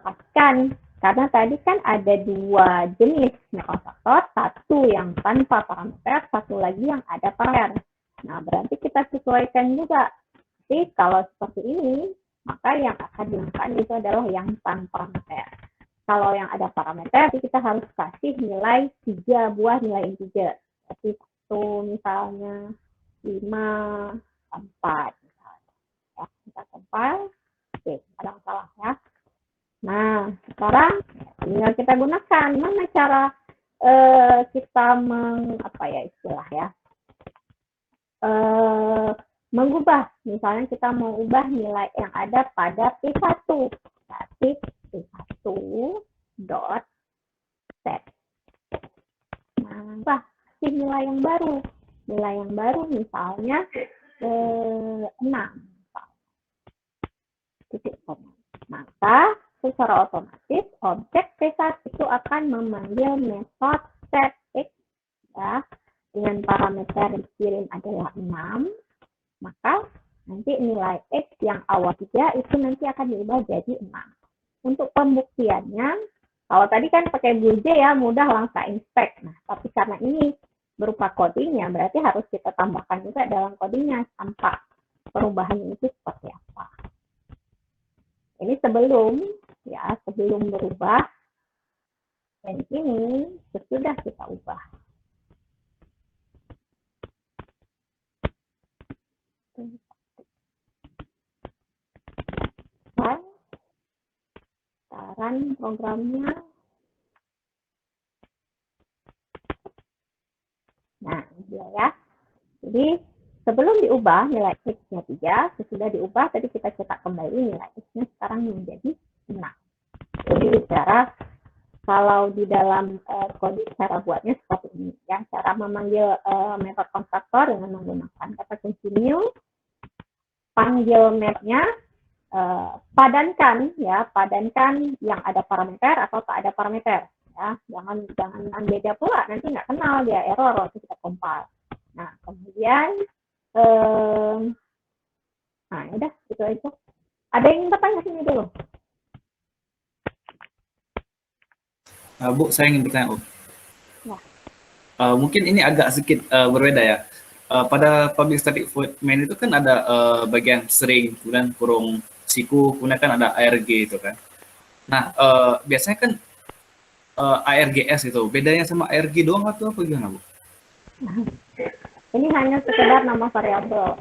pastikan karena tadi kan ada dua jenis konstruktor, satu yang tanpa parameter, satu lagi yang ada parameter. Nah, berarti kita sesuaikan juga. Jadi kalau seperti ini, maka yang akan digunakan itu adalah yang tanpa parameter. Kalau yang ada parameter, kita harus kasih nilai 3 buah nilai integer. Jadi 1 misalnya, 5, 4 misalnya. Ya, kita compile. Oke, ada masalah ya. Nah, sekarang tinggal kita gunakan. Mana cara kita mengubah. Misalnya kita mau ubah nilai yang ada pada P1. Berarti P1 dot set. Nah, ubah nilai yang baru. Nilai yang baru misalnya 6. Titik koma. Maka secara otomatis objek P1 itu akan memanggil metode setX ya, dengan parameter yang dikirim adalah 6. Maka nanti nilai X yang awal 3 itu nanti akan diubah jadi 6. Untuk pembuktiannya, kalau tadi kan pakai BlueJ ya, mudah langsung inspect. Nah, tapi karena ini berupa codingnya, berarti harus kita tambahkan juga dalam codingnya sampai perubahan itu seperti apa. Ini sebelum berubah, dan ini sesudah kita ubah. Saran programnya. Nah, ini dia ya. Jadi sebelum diubah nilai X-nya 3, sesudah diubah tadi kita cetak kembali nilai X-nya sekarang menjadi 6. Jadi kalau di dalam kode cara buatnya seperti ini ya, cara memanggil metode konstruktor dengan menggunakan kata kunci new, panggil metodenya, padankan yang ada parameter atau tak ada parameter ya, jangan beda pula, nanti nggak kenal dia error waktu kita compile. Nah, kemudian nah udah itu aja. Ada yang ingin bertanya sini dulu? Bu, saya ingin bertanya, Bu. Ya. Mungkin ini agak sedikit berbeda ya. Pada public static void main itu kan ada bagian string, kemudian kurung siku, kemudian kan ada ARG itu kan. Nah, biasanya kan ARGS itu, bedanya sama ARG doang atau apa gimana, Bu? Ini hanya sekedar nama variabel.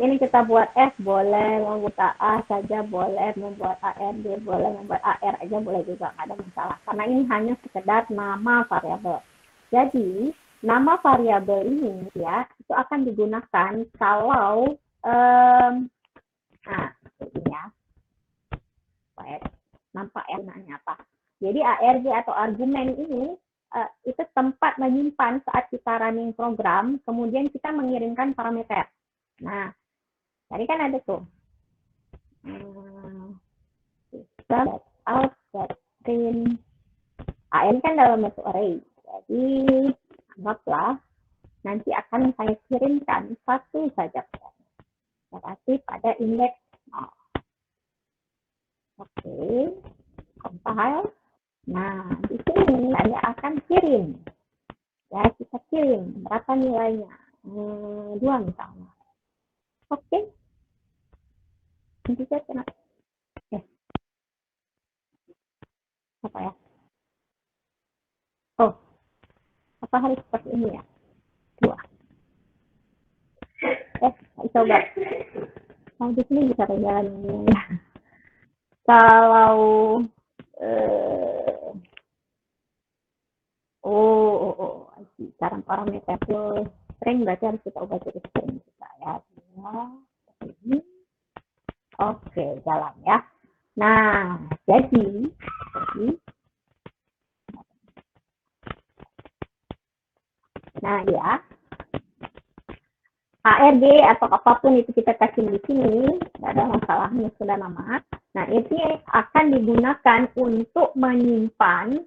Ini kita buat F boleh, membuat A saja boleh, membuat ARG boleh, membuat AR aja boleh juga, nggak ada masalah. Karena ini hanya sekedar nama variabel. Jadi nama variabel ini ya itu akan digunakan kalau ini ya, nampak ya gunanya apa. Jadi ARG atau argumen ini itu tempat menyimpan saat kita running program, kemudian kita mengirimkan parameter. Nah, tadi kan ada tuh system out print AN kan dalam bentuk array. Jadi anggaplah nanti akan saya kirimkan satu saja berarti pada indeks 0. Oke, compile. Nah, di sini saya akan kirim. Ya, kita kirim berapa nilainya? 2 misalnya. Oke. Nanti saya kena. Apa ya? Oh, apa harus seperti ini ya? 2. Coba. Nah, di sini bisa jalan ini ya. Kalau sekarang parameter itu string, berarti harus kita ubah jadi string kita ya. Ini. Oke, jalan ya. Nah, jadi Nah, ya. ARG atau apapun itu kita kasih di sini, tidak ada masalahnya, sudah nama. Nah, ini akan digunakan untuk menyimpan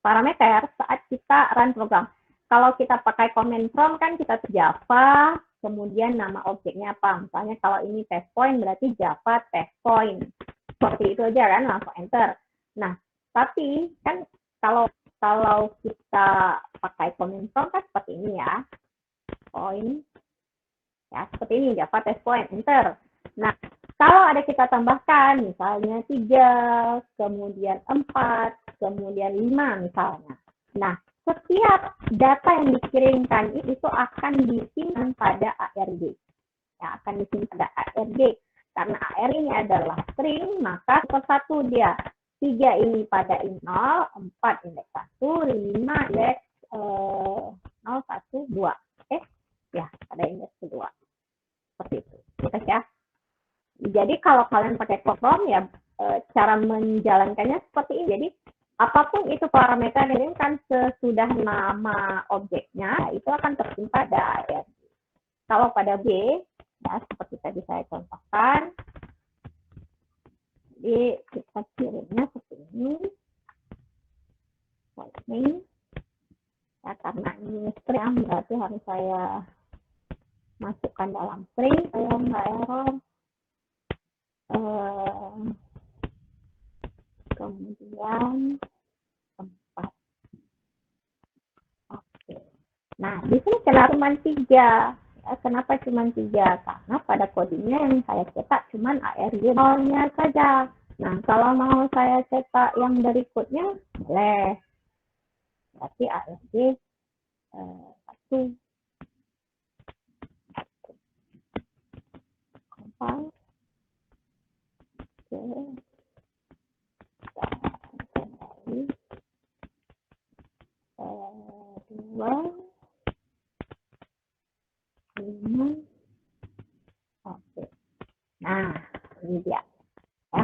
parameter saat kita run program. Kalau kita pakai command prompt kan kita Java, kemudian nama objeknya apa. Misalnya kalau ini test point berarti Java test point. Seperti itu aja kan, langsung enter. Nah, tapi kan kalau kita pakai command prompt kan seperti ini ya. Point. Ya, seperti ini Java test point, enter. Nah, kalau ada kita tambahkan misalnya 3, kemudian 4, kemudian 5 misalnya. Nah, setiap data yang dikirimkan itu akan disimpan pada ARG. Ya, akan disimpan pada ARG. Karena ARG ini adalah string, maka persatu dia. 3 ini pada int 0, 4 indeks 1, 5 indeks 0, 1, 2. Oke? Ya, pada indeks kedua. Seperti itu. Kita ya. Jadi kalau kalian pakai program ya cara menjalankannya seperti ini. Jadi apapun itu parameter yang kan sesudah nama objeknya itu akan tersimpan pada ARG. Kalau pada B, ya seperti tadi saya contohkan, jadi kita kirimnya seperti ini. Ini ya, karena ini string berarti harus saya masukkan dalam string supaya nggak error. Kemudian 4. Oke. Nah, di sini kenapa cuma 3? Kenapa cuma 3? Karena pada codingnya yang saya cetak cuma ARG 0-nya saja. Nah, kalau mau saya cetak yang berikutnya, boleh. Berarti ARG 1. Compile. Oke. Kembali. 2. 5. Oke. Nah, ini dia. Ya.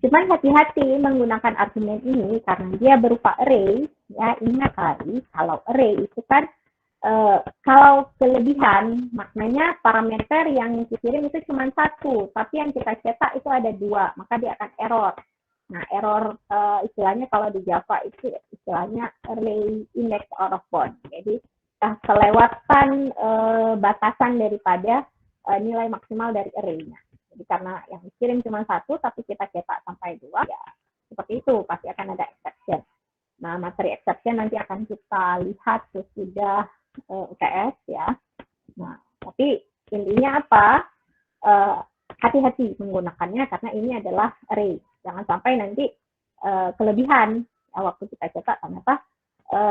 Cuman hati-hati menggunakan argumen ini karena dia berupa array. Ya, ingat kali kalau array itu kan kalau kelebihan, maknanya parameter yang dikirim itu cuma 1, tapi yang kita cetak itu ada 2, maka dia akan error. Nah, error istilahnya kalau di Java itu istilahnya array index out of bound. Jadi kelewatan batasan daripada nilai maksimal dari array-nya. Jadi karena yang dikirim cuma 1, tapi kita cetak sampai 2, ya seperti itu, pasti akan ada exception. Nah, materi exception nanti akan kita lihat sesudah UTS ya. Nah, tapi intinya apa? Hati-hati menggunakannya karena ini adalah array. Jangan sampai nanti kelebihan ya, waktu kita cetak ternyata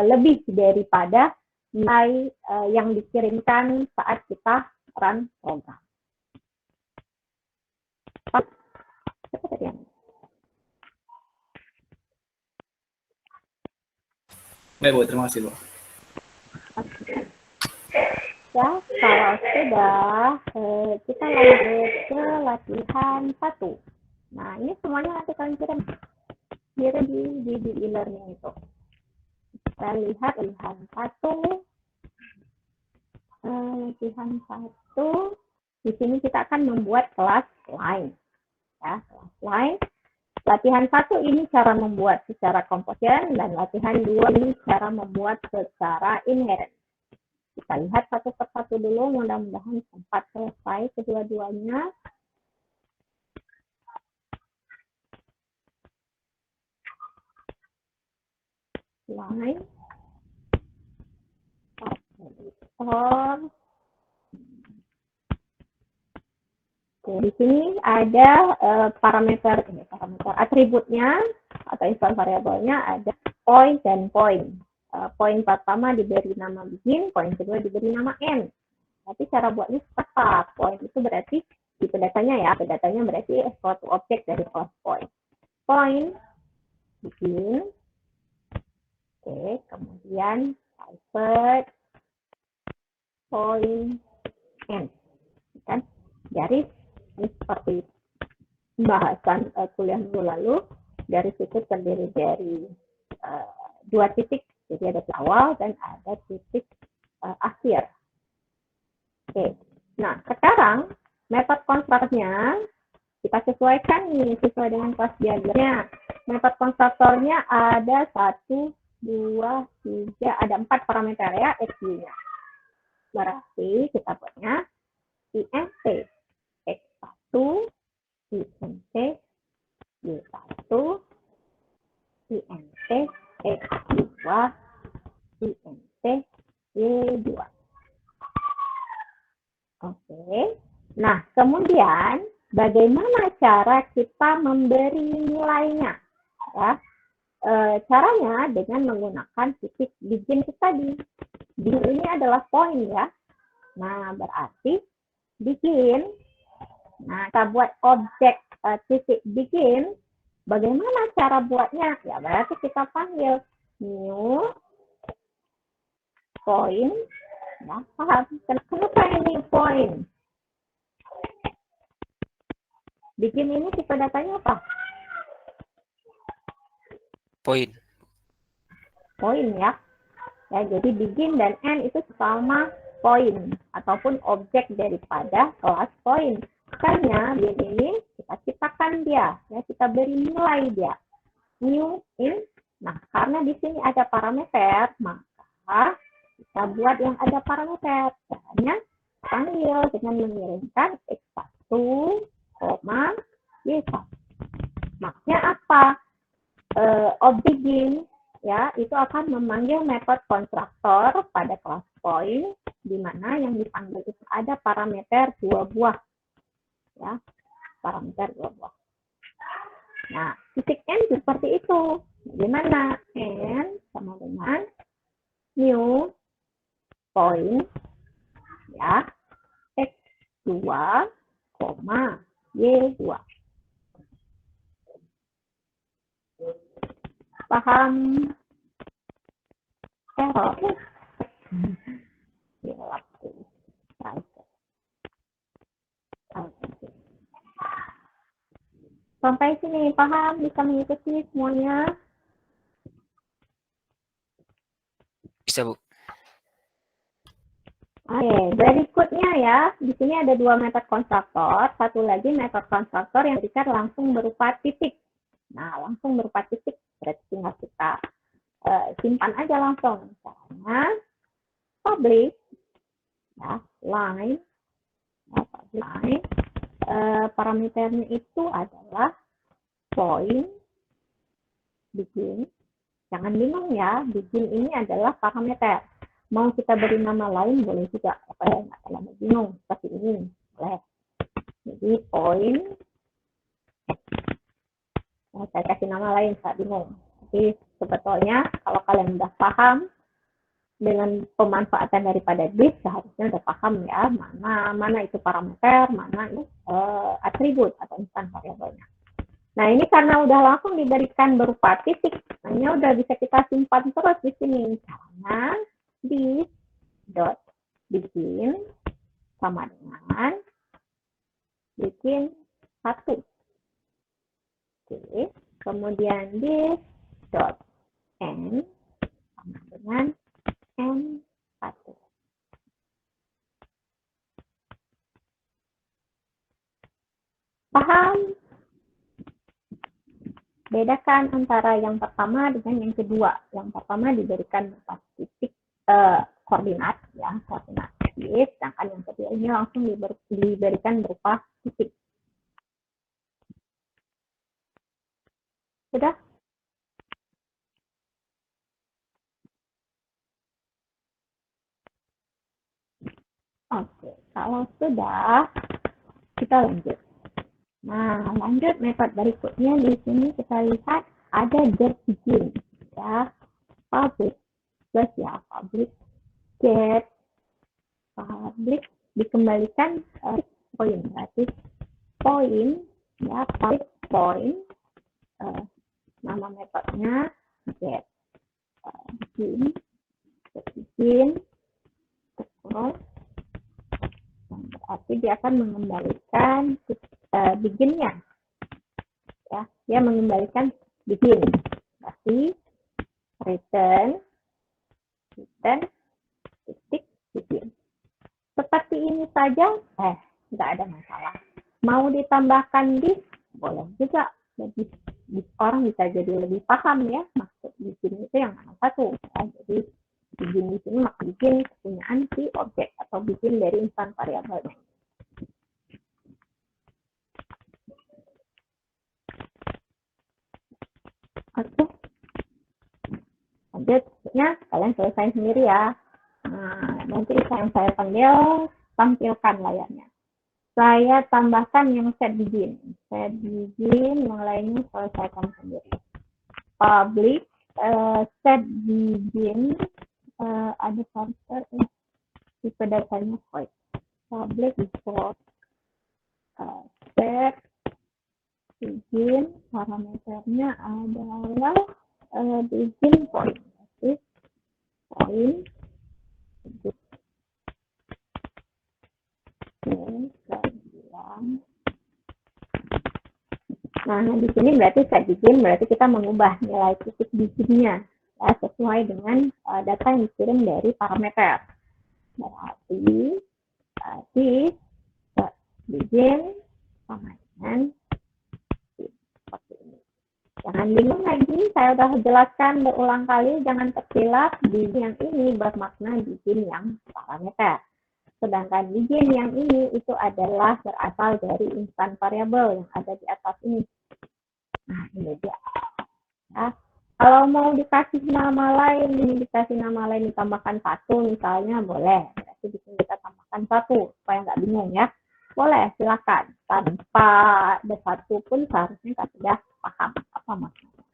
lebih daripada nilai yang dikirimkan saat kita run program. Baik, Bu. Terima kasih, Bu. Ya, kalau sudah, kita lanjut ke latihan 1. Nah, ini semuanya nanti kalian kirim di e-learning itu. Kita lihat latihan 1. Latihan 1. Di sini kita akan membuat kelas line. Ya, kelas line. Latihan 1 ini cara membuat secara composition dan latihan 2 ini cara membuat secara inherent. Kita lihat satu persatu dulu, mudah-mudahan sempat selesai kedua-duanya. Line. Editor. Oke, di sini ada parameter atributnya atau instance variabelnya ada point dan point. Poin pertama diberi nama begin, poin kedua diberi nama end. Tapi cara buatnya apa? Poin itu berarti tipe datanya ya, datanya berarti suatu objek dari kelas point. Point begin, oke, kemudian private point end, kan? Garis ini seperti pembahasan kuliah minggu lalu. Garis itu terdiri dari 2 titik Jadi ada titik awal dan ada titik akhir. Oke. Nah, sekarang metode konstruktornya kita sesuaikan nih sesuai dengan kelas diagramnya. Metode konstruktornya ada 1, 2, 3, ada 4 parameter ya, X-nya. Berarti kita punya INT X1, INT Y1, INT X2, INT Y2. Oke. Nah, kemudian bagaimana cara kita memberi nilainya? Ya. Caranya dengan menggunakan titik begin tadi. Begin ini adalah poin ya. Nah, berarti begin. Nah, kita buat objek titik begin. Bagaimana cara buatnya? Ya, berarti kita panggil new point. Ya, paham? Kenapa ini point? Begin ini tipe datanya apa? Poin. Poin ya. Ya, jadi begin dan end itu sama poin ataupun objek daripada kelas poin. Makanya begin ini kita ciptakan dia, ya kita beri nilai dia. New in. Nah, karena di sini ada parameter, maka kita buat yang ada parameter. Caranya panggil dengan mengirimkan X1, Y1. Maksudnya apa? Begin ya itu akan memanggil metode konstruktor pada kelas point di mana yang dipanggil itu ada parameter 2 buah ya, parameter 2 buah. Nah, titik n seperti itu. Bagaimana? N sama dengan new point ya X2, Y2. Paham? Error. Sampai sini paham? Bisa mengikuti semuanya? Bisa, Bu. Oke, berikutnya ya. Di sini ada 2 metode konstruktor. Satu lagi metode konstruktor yang diberikan langsung berupa titik. Nah, langsung berupa titik. Berarti tinggal kita simpan aja langsung. Caranya public ya, line ya, public line parameternya itu adalah point begin. Jangan bingung ya, begin ini adalah parameter. Mau kita beri nama lain boleh juga, supaya nggak terlalu bingung seperti ini boleh. Jadi point, nah, saya kasih nama lain saat bingung. Jadi sebetulnya kalau kalian udah paham dengan pemanfaatan daripada this, seharusnya udah paham ya mana itu parameter, mana itu atribut atau instansi variabelnya. Nah, ini karena udah langsung diberikan berupa titik, hanya udah bisa kita simpan terus di sini. Caranya this dot begin sama dengan begin 1. Oke, kemudian this dot end sama dengan N1. Paham? Bedakan antara yang pertama dengan yang kedua. Yang pertama diberikan berupa titik koordinat, ya, koordinat X, sedangkan yang kedua ini langsung diberikan berupa titik. Sudah? Oke, kalau sudah, kita lanjut. Nah, lanjut metode berikutnya di sini kita lihat ada get begin, ya, public plus ya public get public dikembalikan poin, berarti poin ya public point nama metodenya get begin terus berarti dia akan mengembalikan beginnya ya, dia mengembalikan begin berarti return return titik begin. Seperti ini saja, nggak ada masalah. Mau ditambahkan disk, boleh juga. Jadi orang bisa jadi lebih paham ya, maksud begin itu yang mana satu. Ya, jadi begin di sini bikin kepunyaan si objek atau bikin dari instan variabelnya. Oke. Lanjutnya kalian selesai sendiri ya. Nah, nanti yang saya tampilkan layarnya. Saya tambahkan yang set begin. Set begin yang lainnya selesaikan sendiri. Public set begin ada parser tipe datanya void. Public default set begin parameternya adalah begin point. Point nah, di sini berarti set begin berarti kita mengubah nilai titik beginnya ya, sesuai dengan data yang dikirim dari parameter. Berarti set begin sama dengan seperti ini. Jangan bingung lagi, saya sudah jelaskan berulang kali, jangan tersilap. Begin yang ini bermakna begin yang parameter. Sedangkan begin yang ini itu adalah berasal dari instan variabel yang ada di atas ini. Nah, ini dia. Ya. Kalau mau dikasih nama lain, ini dikasih nama lain ditambahkan satu misalnya, boleh. Berarti di sini kita tambahkan satu, supaya nggak bingung ya. Boleh, silakan. Tanpa ada satu pun seharusnya kita sudah paham apa maksudnya.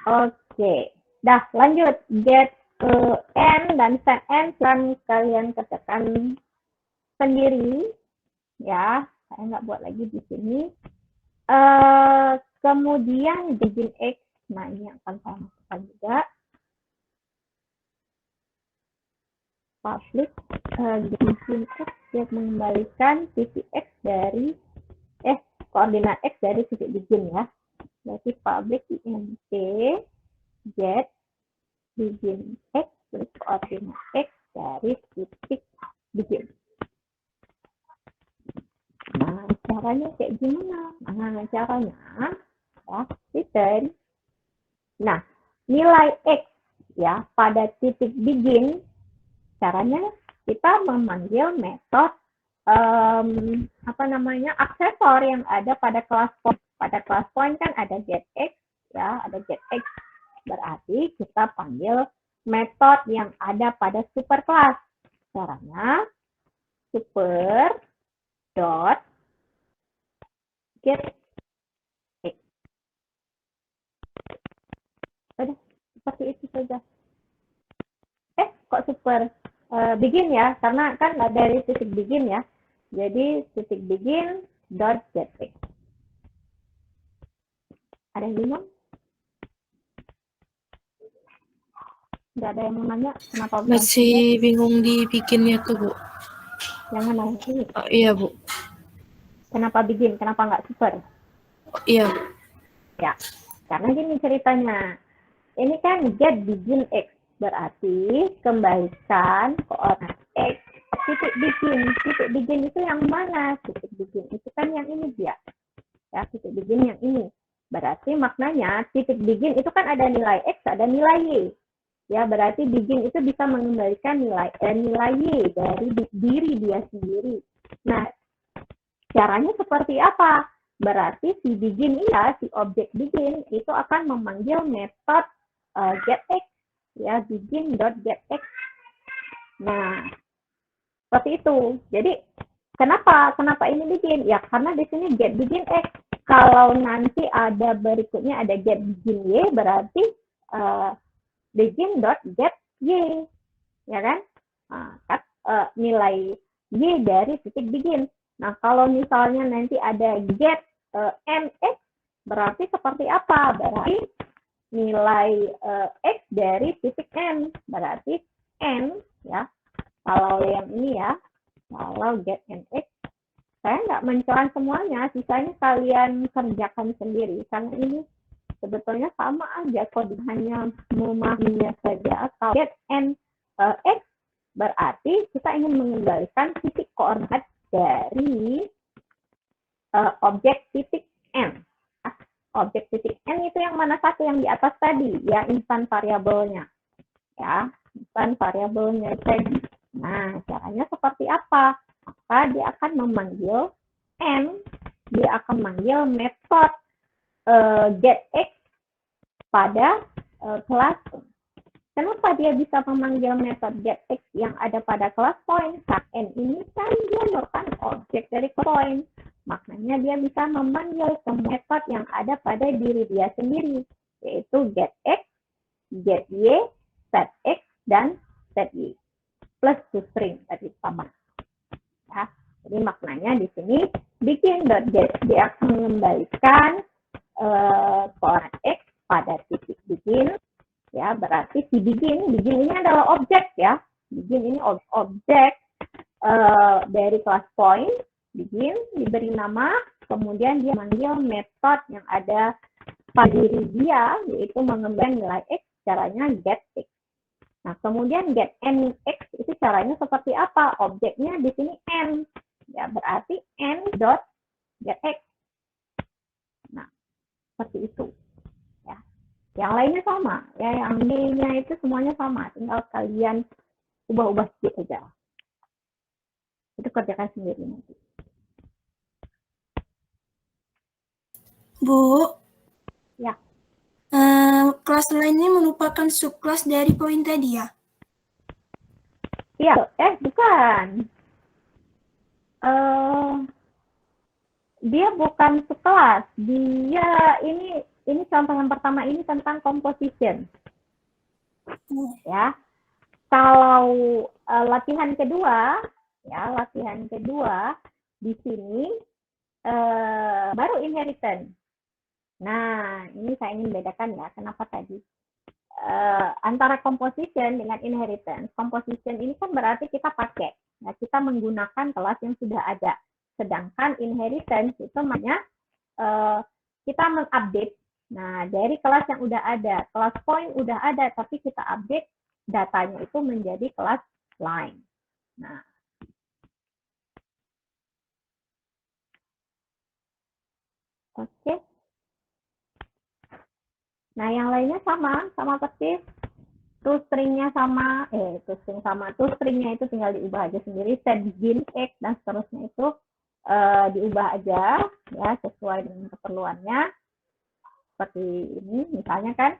Oke, dah lanjut. Get n dan set n dan kalian kerjakan sendiri ya, saya nggak buat lagi di sini. Kemudian begin x, nah ini akan saya masukkan juga. Public begin x yang mengembalikan titik x dari koordinat x dari titik begin ya. Berarti public int get begin x plus koordinat x dari titik begin. Nah, caranya kayak gimana? Nah, caranya ya, return. Nah, nilai x ya pada titik begin, caranya kita memanggil metode aksesor yang ada pada kelas point. Pada kelas point kan ada get x ya, ada get x. Berarti kita panggil metode yang ada pada superclass. Caranya super dot get x. Udah, seperti itu saja. Kok super begin ya? Karena kan dari titik begin ya. Jadi titik begin dot get x. Ada yang bingung? Nggak ada yang mau nanya kenapa Masih bingung dibikinnya tuh, Bu. yang mana ini? Oh, iya, Bu. Kenapa begin? Kenapa nggak super? Oh, iya, Bu. Ya, karena gini ceritanya. Ini kan get begin x. Berarti kembalikan koordinat x titik begin. Titik begin itu yang mana? Titik begin itu kan yang ini dia. Ya, titik begin yang ini. Berarti maknanya titik begin itu kan ada nilai x, ada nilai y. Ya, berarti begin itu bisa mengembalikan nilai y dari diri dia sendiri. Nah, caranya seperti apa? Berarti si begin ya, si objek begin itu akan memanggil metode get x ya, begin.getX. Nah, seperti itu. Jadi kenapa ini begin? Ya karena di sini get begin x. Kalau nanti ada berikutnya ada get begin y, berarti begin.get y, ya kan? Nilai y dari titik begin. Nah, kalau misalnya nanti ada get mx, berarti seperti apa? Berarti nilai x dari titik n, berarti n ya. Kalau yang ini ya, kalau get nx, saya nggak mencoret semuanya, sisanya kalian kerjakan sendiri. Karena ini sebetulnya sama aja coding, hanya memahaminya saja. Kalau get n x berarti kita ingin mengembalikan titik koordinat dari objek titik n. Objek titik n itu yang mana satu, yang di atas tadi, ya, instan variabelnya. Ya, instan variabelnya tadi. Nah, caranya seperti apa? Maka dia akan memanggil n, dia akan memanggil metode getX pada kelas. Kenapa dia bisa memanggil metode getX yang ada pada kelas point? N ini kan dia merupakan objek dari point. Maknanya dia bisa memanggil ke metode yang ada pada diri dia sendiri, yaitu getX, gety, setX, dan sety. Plus toString tadi sama. Ya, jadi maknanya di sini begin.get dia akan mengembalikan koordinat X pada titik begin. Ya, berarti si begin ini adalah objek, ya. Begin ini objek dari kelas point, begin diberi nama, kemudian dia manggil metode yang ada pada diri dia, yaitu mengembalikan nilai X, caranya get X. Nah, kemudian get n X itu caranya seperti apa? Objeknya di sini n, ya, berarti n dot get X. Nah, seperti itu. Yang lainnya sama, ya, yang D-nya itu semuanya sama, tinggal kalian ubah-ubah sedikit aja. Itu kerjakan sendiri nanti. Bu, Ya. Kelas lainnya merupakan subkelas dari poin tadi ya? Iya, bukan. Dia bukan subkelas, dia ini contoh yang pertama ini tentang composition. Ya. Kalau latihan kedua di sini baru inheritance. Nah, ini saya ingin bedakan, ya, kenapa tadi antara composition dengan inheritance. Composition ini kan berarti kita pakai, nah, kita menggunakan kelas yang sudah ada. Sedangkan inheritance itu namanya kita mengupdate. Nah, dari kelas yang udah ada, kelas point udah ada, tapi kita update datanya itu menjadi kelas line. Nah, oke. Nah, yang lainnya sama persis. toString-nya sama, toString-nya itu tinggal diubah aja sendiri, set begin X dan seterusnya itu diubah aja, ya, sesuai dengan keperluannya. Seperti ini, misalnya kan,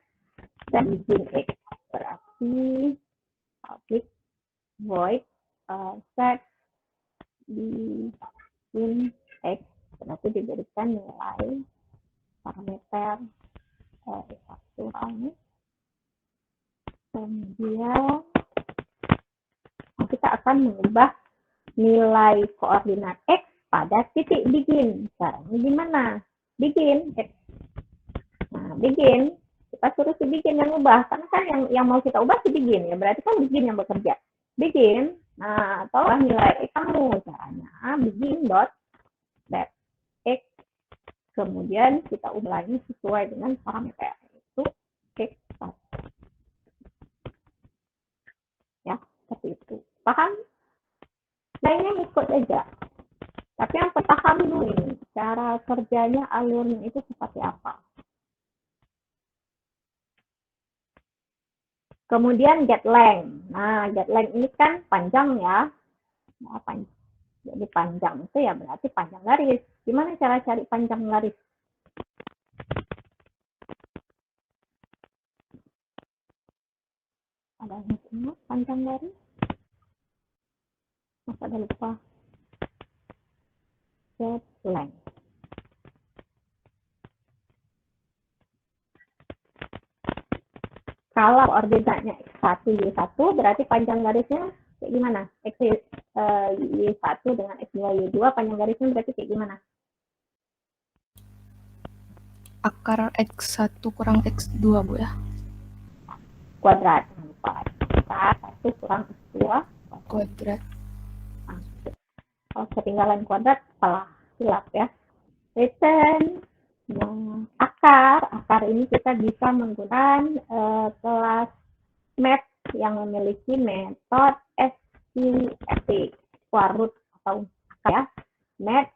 set begin X berarti public void set begin X berarti diberikan nilai parameter satu ini. Kemudian kita akan mengubah nilai koordinat X pada titik begin. Caranya gimana? Begin X. Nah, begin, kita suruh si begin yang ubah. Karena kan yang mau kita ubah si begin, ya. Berarti kan begin yang bekerja. Begin, nah, atau nilai X kamu. Caranya begin dot set X. Kemudian kita ubah lagi sesuai dengan parameter itu X. Ya, seperti itu. Paham? Lainnya ikut aja. Tapi yang paham dulu ini, cara kerjanya alurnya itu seperti apa. Kemudian get length. Nah, get length ini kan panjang, ya. Nah, jadi panjang itu ya berarti panjang garis. Gimana cara cari panjang garis? Ada yang ingat panjang garis? Masa ada lupa? Get length. Kalau koordinatnya X1, Y1, berarti panjang garisnya kayak gimana? Y1 dengan X2, Y2, panjang garisnya berarti kayak gimana? Akar X1 kurang X2, Bu, ya? Kuadrat. 1 kurang X2 Kuadrat. Kalau ketinggalan kuadrat, salah, hilap, ya. Return Nah, akar ini kita bisa menggunakan kelas math yang memiliki metode SQRT, square root atau akar ya, math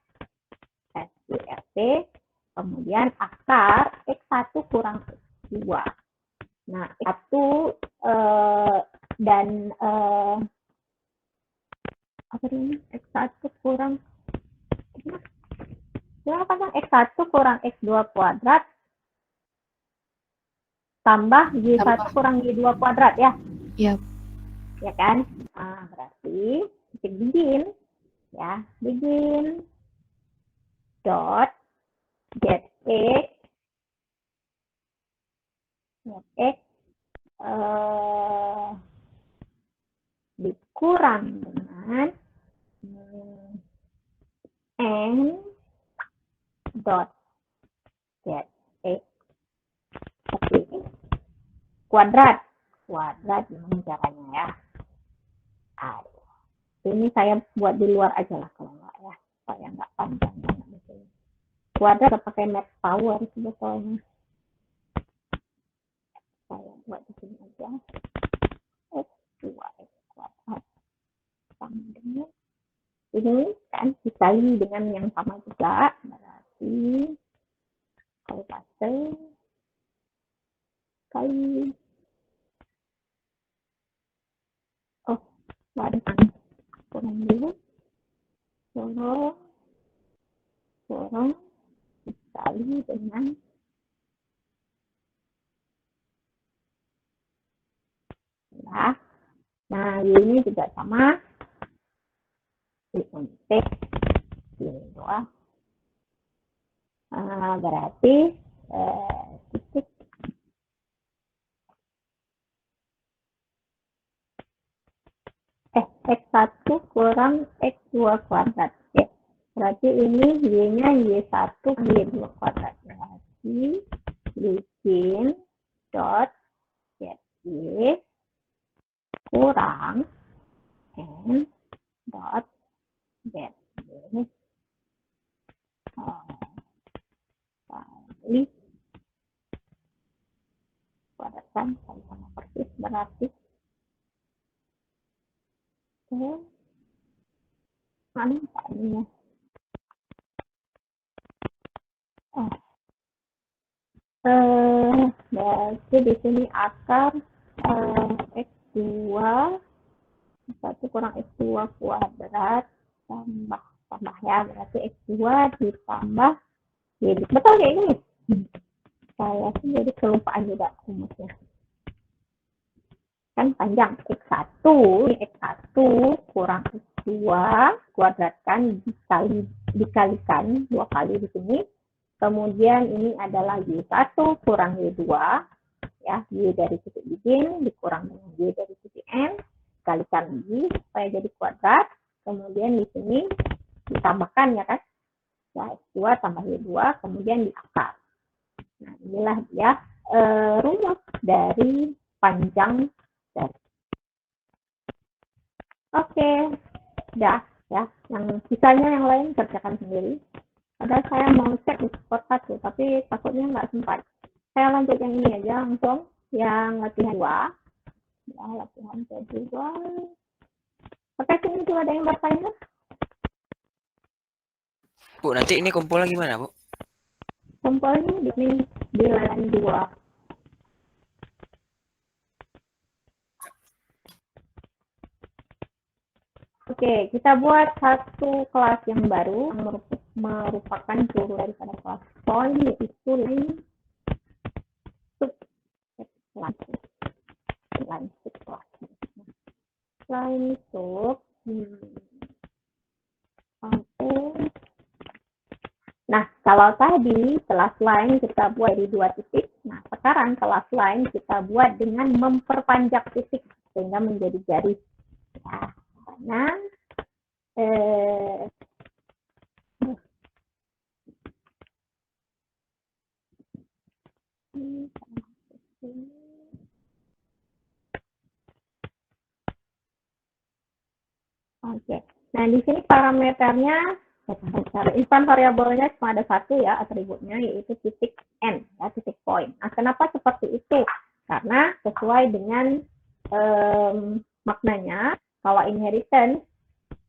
SQRT, kemudian akar X1 kurang X2. Nah, X1 dan apa ini? X1 kurang berapa kan? X1 kurang X2 kuadrat tambah Y1 kurang Y2 kuadrat ya? Iya. Ya kan? Nah, berarti titik begin ya, begin dot get x dikurang dengan n dot get x kuadrat gimana caranya ya? Aduh, ini saya buat di luar aja lah kalau nggak ya, supaya nggak panjang banget di sini. Kuadrat pakai math power sebetulnya. Saya buat di sini aja. X2 X kuadrat sama dengan ini kan dikali dengan yang sama juga, berarti kalau pasal kali kurang dulu kurang dikali dengan ya. Nah, ini juga sama disuntik ini doang. Berarti titik X1 kurang X2 kuadrat ya. Berarti ini Y-nya Y1 Y2 kuadrat. Berarti bikin dot get Y kurang N dot get Y kali kuadrat sama persis berarti mana tadinya berarti di sini akar X2 1 kurang X2 kuadrat tambah ya, berarti X2 ditambah jadi betul kayak gini. Saya sih jadi kelupaan juga rumusnya kan panjang. X1 kurang X2 kuadratkan dikalikan 2 kali di sini, kemudian ini adalah Y1 kurang Y2 ya, Y dari titik begin dikurang dengan Y dari titik N dikalikan lagi supaya jadi kuadrat, kemudian di sini ditambahkan ya kan ya, X2 tambah Y2 kemudian diakar. Nah, inilah dia rumus dari panjang dari. Oke, udah ya. Yang sisanya yang lain kerjakan sendiri. Padahal saya mau cek di support 1, tapi takutnya nggak sempat. Saya lanjut yang ini aja langsung, yang latihan 2. Ya, latihan kedua. Oke, sini juga ada yang bertanya? Bu, nanti ini kumpulnya gimana, Bu? Kumpulnya di line 2. Oke, kita buat satu kelas yang baru yang merupakan turun daripada kelas point, yaitu line sub. Nah, kalau tadi kelas line kita buat di 2 titik, nah sekarang kelas line kita buat dengan memperpanjang titik sehingga menjadi garis. Ya, karena oke. Nah, di sini parameternya Instan variabelnya cuma ada satu ya atributnya, yaitu titik n, ya, titik point. Nah, kenapa seperti itu? Karena sesuai dengan maknanya, kalau inheritance,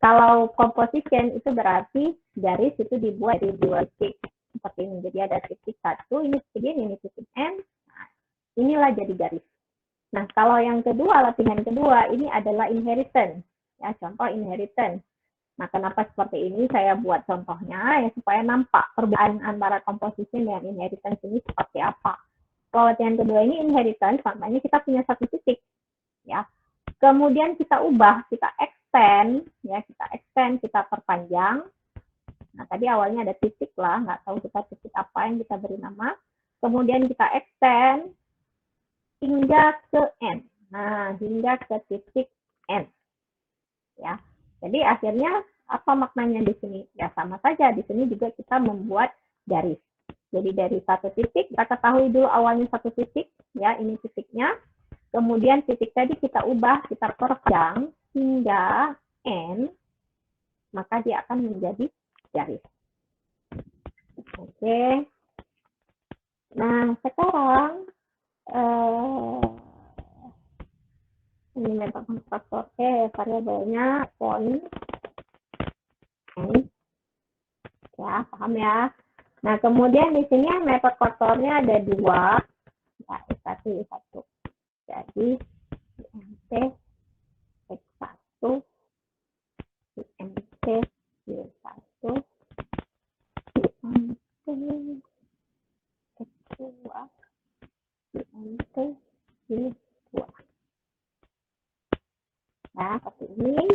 kalau composition itu berarti garis itu dibuat dari dua titik seperti ini. Jadi ada titik satu, ini titik ini titik n. Nah, inilah jadi garis. Nah, kalau yang kedua, latihan kedua, ini adalah inheritance. Ya, contoh inheritance. Nah, kenapa seperti ini? Saya buat contohnya ya supaya nampak perbedaan antara composition dan inheritance ini seperti apa. Kalau latihan kedua ini inheritance, maknanya kita punya satu titik, ya. Kemudian kita ubah, kita extend, ya, kita perpanjang. Nah, tadi awalnya ada titik lah, nggak tahu kita titik apa yang kita beri nama. Kemudian kita extend hingga ke n. Nah, hingga ke titik n, ya. Jadi akhirnya apa maknanya di sini? Ya sama saja, di sini juga kita membuat garis. Jadi dari satu titik, kita ketahui dulu awalnya satu titik, ya ini titiknya. Kemudian titik tadi kita ubah, kita perpanjang hingga n, maka dia akan menjadi garis. Oke. Nah sekarang ini metode konstruktor variabelnya point n, ya paham ya. Nah kemudian di sini metode konstruktornya ada dua, ya x1 y1. Jadi int x1 int y1 int x2 int y2. Nah, seperti ini.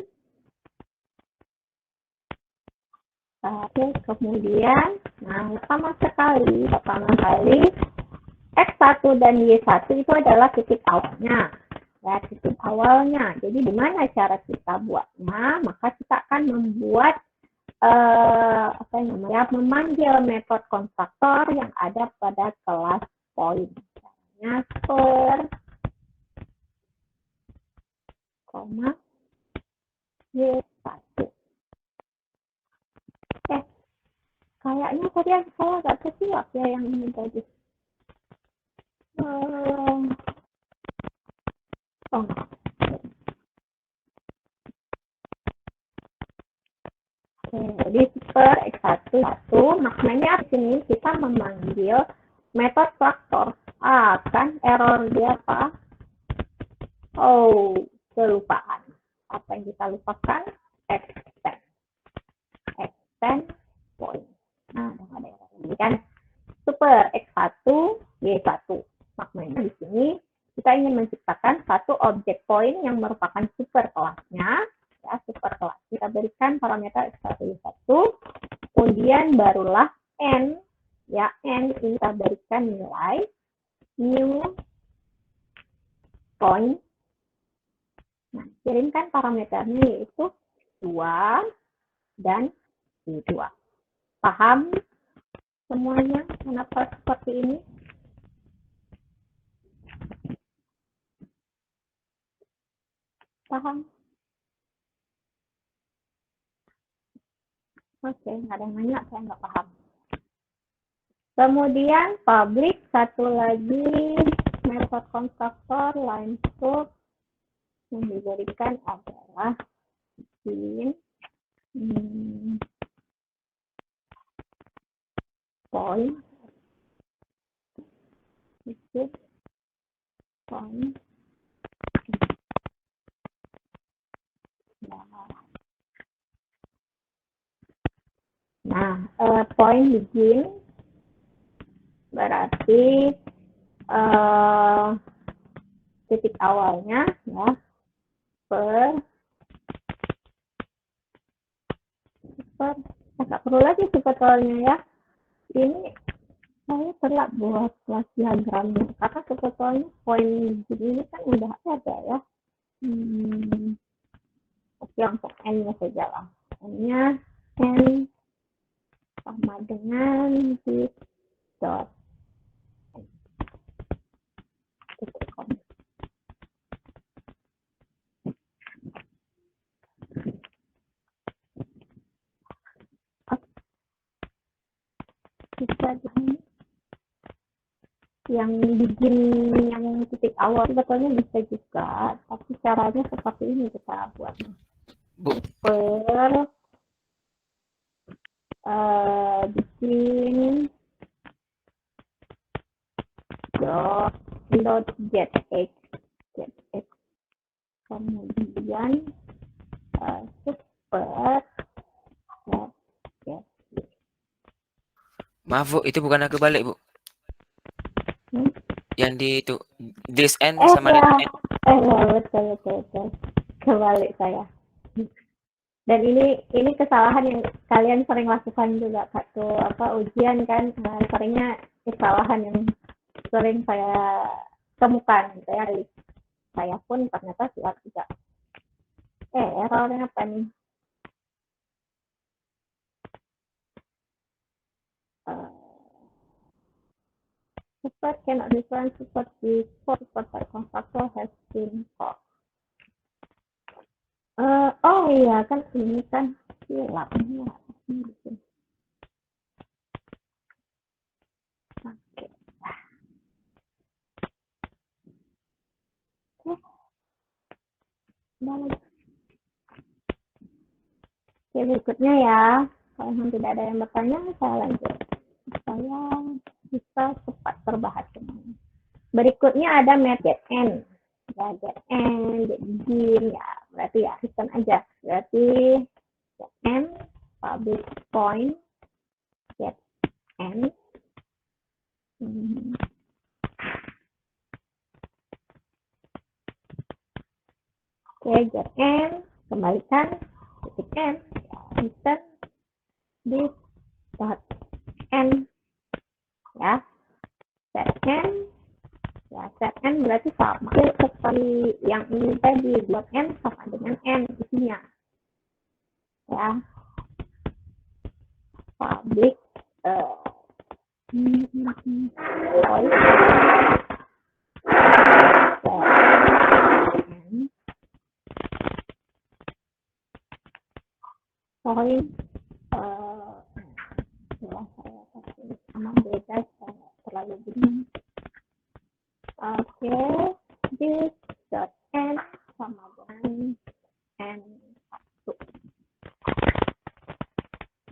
Oke, kemudian, nah pertama kali X1 dan Y1 itu adalah titik awalnya. Ya, titik awalnya. Jadi gimana cara kita buatnya? Maka kita akan membuat memanggil metode konstruktor yang ada pada kelas point. Caranya per koma Y1. Kayaknya tadi saya agak kesiap ya yang ini tadi. Jadi per X1 maknanya di sini kita memanggil metode faktor. Kan error dia apa? Oh, kelupaan. Apa yang kita lupakan? Extend point. Nah, ada error ini kan. Super X1 Y1. Maknanya di sini kita ingin menciptakan satu objek point yang merupakan super kelasnya. Ya, super kelas. Kita berikan parameter X1 Y1. Kemudian barulah n. Ya, n ini kita berikan nilai new point. Nah, kirimkan parameternya yaitu 2 dan 2. Paham semuanya kenapa seperti ini? Paham? Oke, nggak ada yang nanya, saya nggak paham. Kemudian public, satu lagi metode konstruktor line scope yang diberikan adalah in point point. Nah, point begin berarti titik awalnya ya per nggak perlu lagi sebetulnya ya. Ini saya telah buat kelas diagramnya karena sebetulnya point begini kan udah ada ya. Oke, untuk n-nya saja lah. N-nya n sama dengan this dot yang bikin yang titik awal sebetulnya bisa juga, tapi caranya seperti ini kita buat. Bu, Bikin dot get x, kemudian super get. maaf Bu, itu bukan aku balik Bu. Hmm? Yang di itu this end Ya, sama that end. betul. Kebalik saya. Dan ini kesalahan yang kalian sering lakukan juga, tuh ujian kan, seringnya kesalahan yang sering saya temukan gitu ya. Saya pun ternyata juga errornya apa nih? Support cannot return support before support constructor has been called. Oh iya kan ini kan hilap ini. Oke, berikutnya ya. Kalau memang tidak ada yang bertanya, saya lanjut. Saya bisa cepat terbahas semuanya. Berikutnya ada get n. Ya, get n, get begin, ya berarti ya sistem aja. Berarti get n, public point, get n. Oke, get n, kembalikan titik n, return this dot n, ya, set n, ya set n berarti sama seperti yang ini tadi, dot n sama dengan n isinya, ya, public void point ya saya kasih sama beda saya terlalu bingung. Oke, this dot n sama dengan n1.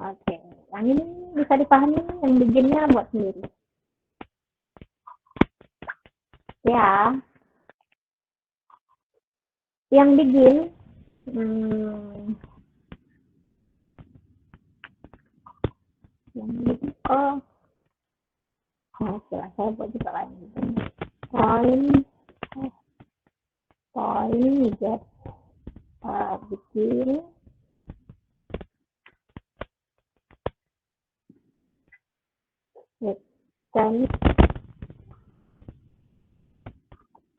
Oke, yang ini bisa dipahami, yang beginnya buat sendiri. Ya, yang begin saya buat juga lain. Point get begin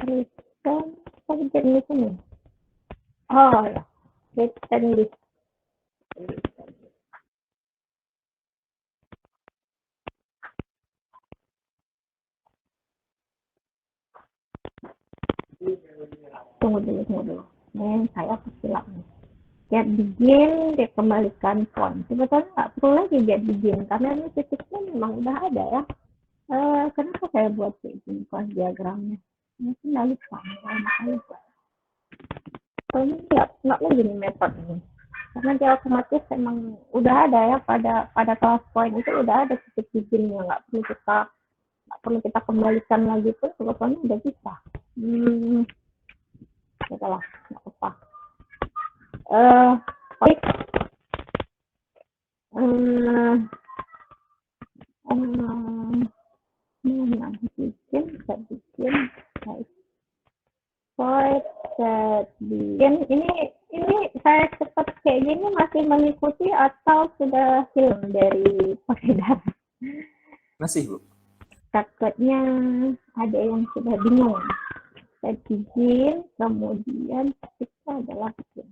return tapi jadi di sini. Oh ya, return this. Tunggu dulu. Saya kesilap nih. Get begin, dia kembalikan point. Sebetulnya nggak perlu lagi get begin, karena ini titiknya memang udah ada ya. Kenapa saya buat kayak gini point diagramnya? Mungkin nggak lupa. Soalnya nggak lagi nih metode ini. Karena dia otomatis emang udah ada ya, pada kelas point itu udah ada titik beginnya, nggak perlu kita kembalikan lagi pun sebetulnya udah bisa. Itulah, nggak apa. Baik. Ini saya cepat kayak gini masih mengikuti atau sudah hilang dari peredaran? Masih Bu. Takutnya ada yang sudah bingung. Saya begin, kemudian kita adalah begin.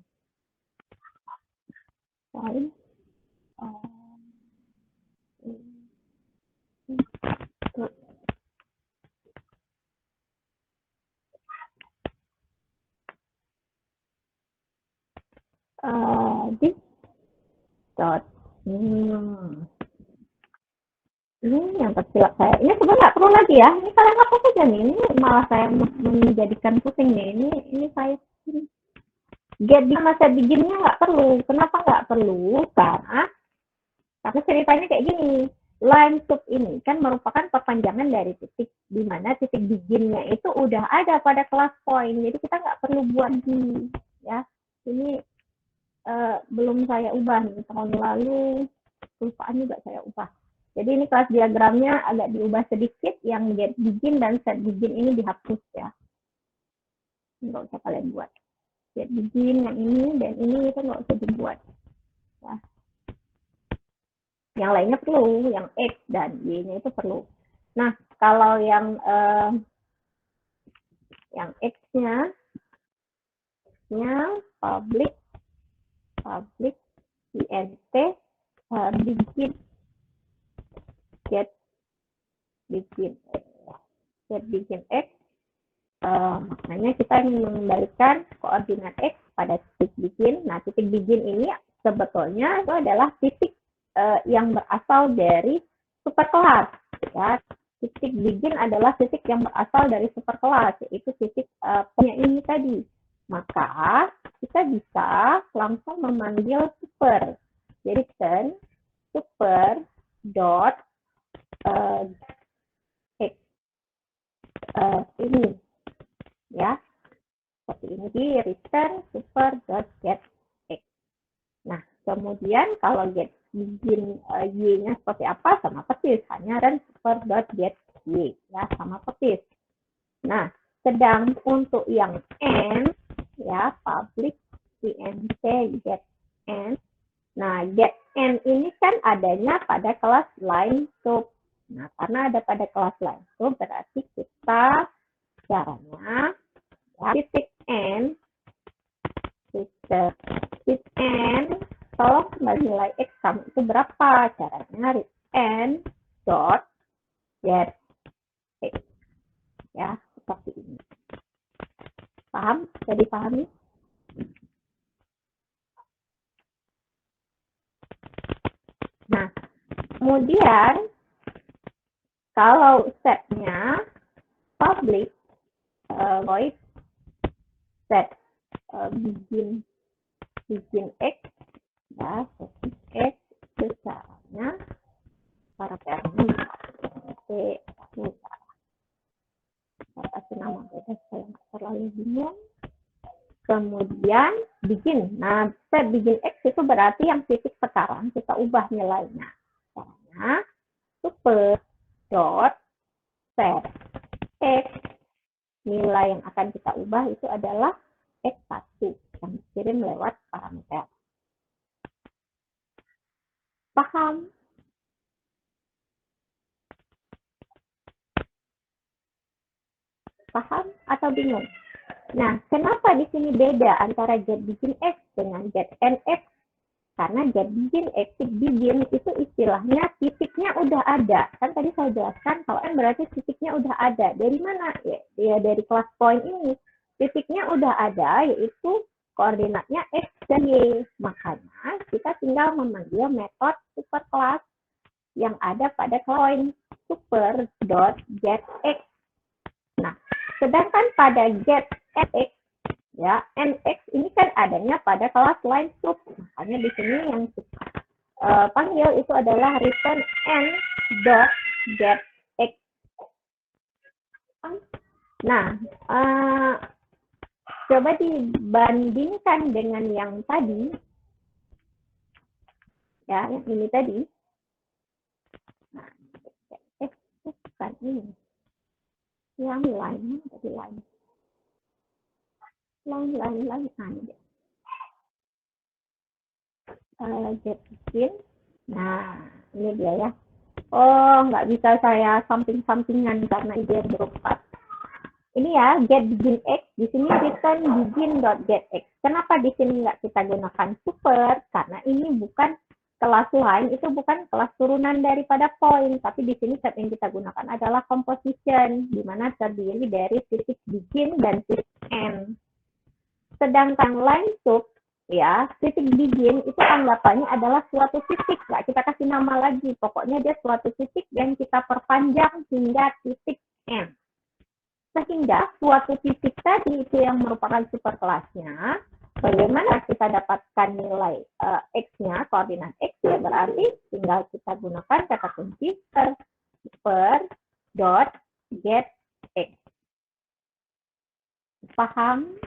Fine. This dot Ini yang tersilap saya. Ini sebenarnya nggak perlu lagi ya. Ini kalian apa saja nih. Ini malah saya menjadikan pusing nih. Ini saya get sama set biginnya nggak perlu. Kenapa nggak perlu? Karena ceritanya kayak gini. Line sub ini kan merupakan perpanjangan dari titik, di mana titik biginnya itu udah ada pada kelas point. Jadi kita nggak perlu buat di ya. Ini belum saya ubah nih. Tahun lalu kelupaan juga saya ubah. Jadi ini kelas diagramnya agak diubah sedikit, yang get begin dan set begin ini dihapus ya. Nggak usah kalian buat. Get begin yang ini dan ini itu nggak usah dibuat. Ya. Yang lainnya perlu, yang X dan Y-nya itu perlu. Nah, kalau yang X-nya public int begin get begin X, makanya kita ingin mengembalikan koordinat X pada titik begin. Nah, titik begin ini sebetulnya itu adalah titik yang berasal dari superkelas. Ya. Titik begin adalah titik yang berasal dari superkelas, yaitu titik punya ini tadi. Maka kita bisa langsung memanggil super. Jadi kan super dot X ini ya, seperti ini di return super dot get X. Nah, kemudian kalau get begin Y-nya seperti apa, sama persis, hanya run super dot get Y ya, sama persis. Nah, sedang untuk yang N ya, public int get N. Nah, get N ini kan adanya pada kelas line sub. Nah, karena ada pada kelas line sub, berarti kita caranya ya, titik N tolong kembali nilai X kamu itu berapa. Caranya read N dot get X ya, seperti ini. Paham? Jadi dipahami? Nah, kemudian kalau setnya public void set begin X ya, X itu caranya karakternya saya kasih nama beda supaya nggak terlalu bingung. Kemudian begin. Nah, set begin X itu berarti yang titik sekarang kita ubah nilainya. Caranya super dot set X, nilai yang akan kita ubah itu adalah X1 yang dikirim lewat parameter. Paham? Paham atau bingung? Nah, kenapa di sini beda antara get begin X dengan get NX? Karena get begin X, begin itu istilahnya titiknya udah ada. Kan tadi saya jelaskan kalau N berarti titiknya udah ada. Dari mana? Ya dari kelas point ini. Titiknya udah ada, yaitu koordinatnya X dan Y. Makanya kita tinggal memanggil metode superclass yang ada pada point super.getX. Nah, sedangkan pada get NX, ya, NX ini kan adanya pada kelas line sub. Makanya di sini yang kita panggil itu adalah return n.getX. Nah, coba dibandingkan dengan yang tadi, ya, yang ini tadi. Nah, X bukan ini. Yang lain tadi lain. Lain get begin. Nah, ini dia ya. Oh, nggak bisa saya samping-sampingan karena dia berupa. Ini ya, get begin X. Di sini return begin.getX. Kenapa di sini nggak kita gunakan super? Karena ini bukan kelas line, itu bukan kelas turunan daripada point. Tapi di sini set yang kita gunakan adalah composition, di mana terdiri dari titik begin dan titik end. Sedangkan line sub ya, titik begin itu anggapannya adalah suatu titik, nggak kita kasih nama lagi, pokoknya dia suatu titik yang kita perpanjang hingga titik n. Sehingga suatu titik tadi itu yang merupakan superkelasnya, bagaimana kita dapatkan nilai x-nya, koordinat x, ya berarti tinggal kita gunakan kata kunci super dot get x. Paham?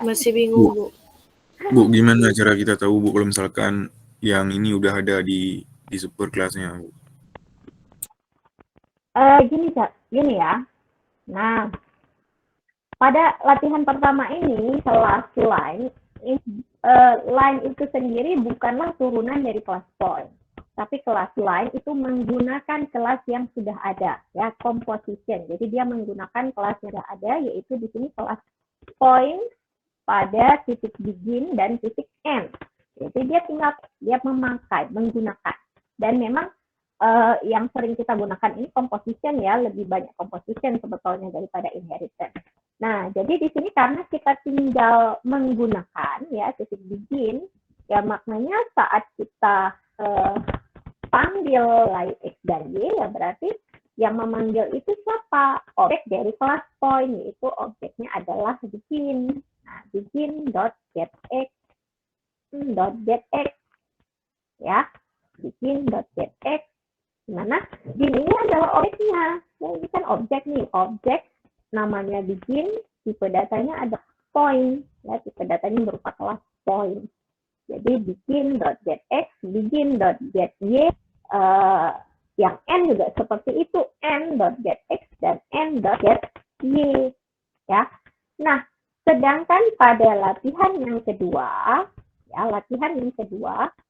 Masih bingung, Bu. Bu, gimana cara kita tahu, Bu, kalau misalkan yang ini udah ada di super kelasnya, Bu? Gini ya. Nah, pada latihan pertama ini, kelas line, line itu sendiri bukanlah turunan dari kelas point. Tapi kelas line itu menggunakan kelas yang sudah ada, ya, composition. Jadi dia menggunakan kelas yang sudah ada, yaitu di sini kelas point pada titik begin dan titik end. Jadi dia menggunakan. Dan memang yang sering kita gunakan ini composition, ya, lebih banyak composition sebetulnya daripada inheritance. Nah, jadi di sini karena kita tinggal menggunakan, ya, titik begin, ya maknanya saat kita panggil nilai x dan y, ya berarti yang memanggil itu siapa? Objek dari kelas point, yaitu objeknya adalah begin. Nah, begin.getX, ya, begin.getX, dimana begin ini adalah objeknya. Ya, ini kan objek nih, objek namanya begin, tipe datanya ada point, ya, tipe datanya berupa kelas point. Jadi begin.getX, begin.gety, yang n juga seperti itu, n.getX dan n.gety, ya. Nah, sedangkan pada latihan yang kedua,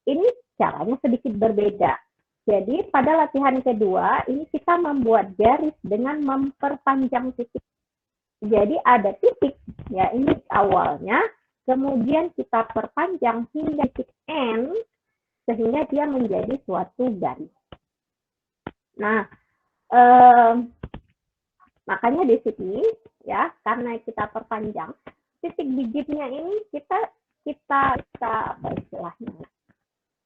ini caranya sedikit berbeda. Jadi pada latihan kedua ini kita membuat garis dengan memperpanjang titik. Jadi ada titik, ya, ini awalnya, kemudian kita perpanjang hingga titik n, sehingga dia menjadi suatu garis. Nah, makanya di sini, ya, karena kita perpanjang titik digitnya ini kita apa istilahnya?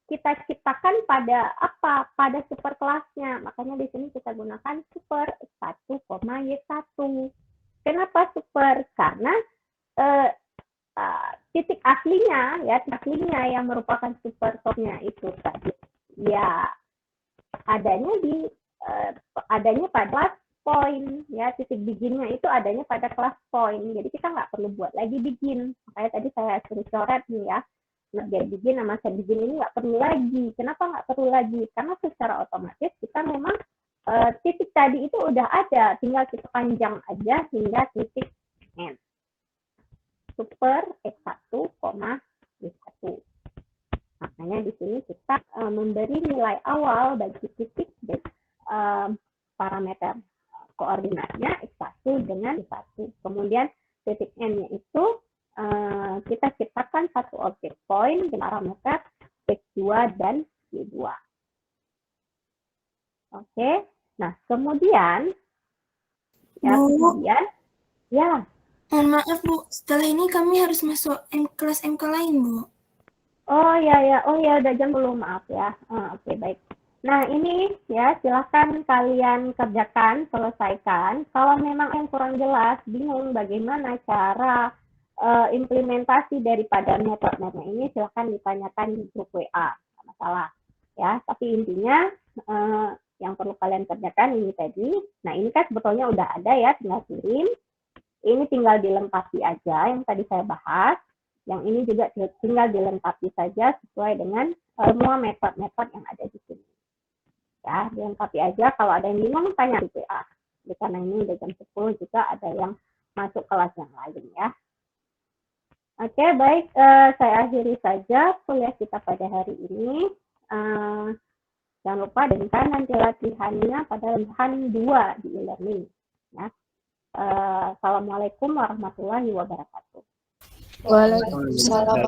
Kita ciptakan pada apa? Pada super kelasnya. Makanya di sini kita gunakan super 1,y1. Kenapa super? Karena titik aslinya, ya, titik aslinya yang merupakan super topnya itu tadi, ya, adanya pada kelas point, ya, titik beginnya itu adanya pada kelas point. Jadi kita nggak perlu buat lagi begin. Makanya tadi saya suruh coret nih, ya, ngerjain begin sama set begin ini nggak perlu lagi. Kenapa nggak perlu lagi? Karena secara otomatis kita memang titik tadi itu udah ada, tinggal kita panjang aja hingga titik n. Super x1, y1. Makanya di sini kita memberi nilai awal bagi titik parameter koordinatnya x1 dengan y1. Kemudian titik n-nya itu kita ciptakan satu objek point dengan parameter x2 dan y2. Oke. Nah, kemudian ya. Mohon maaf, Bu. Setelah ini kami harus masuk kelas MK lain, Bu. Oh ya, udah jam belum, maaf ya. Oke, baik. Nah, ini ya, silahkan kalian kerjakan, selesaikan. Kalau memang yang kurang jelas, bingung bagaimana cara implementasi daripada metode-metode ini, silahkan ditanyakan di grup WA, nggak masalah. Ya, tapi intinya yang perlu kalian kerjakan ini tadi. Nah, ini kan sebetulnya udah ada, ya, tinggal kirim. Ini tinggal dilengkapi aja yang tadi saya bahas. Yang ini juga tinggal dilengkapi saja sesuai dengan semua metode-metode yang ada di sini. Ya, dilengkapi aja. Kalau ada yang bingung, tanya di PA. Karena ini udah jam 10 juga ada yang masuk kelas yang lain, ya. Oke, baik. Saya akhiri saja kuliah kita pada hari ini. Jangan lupa dengarkan nanti latihannya pada latihan 2 di e-learning. Ya. Assalamualaikum warahmatullahi wabarakatuh. Waalaikumsalam.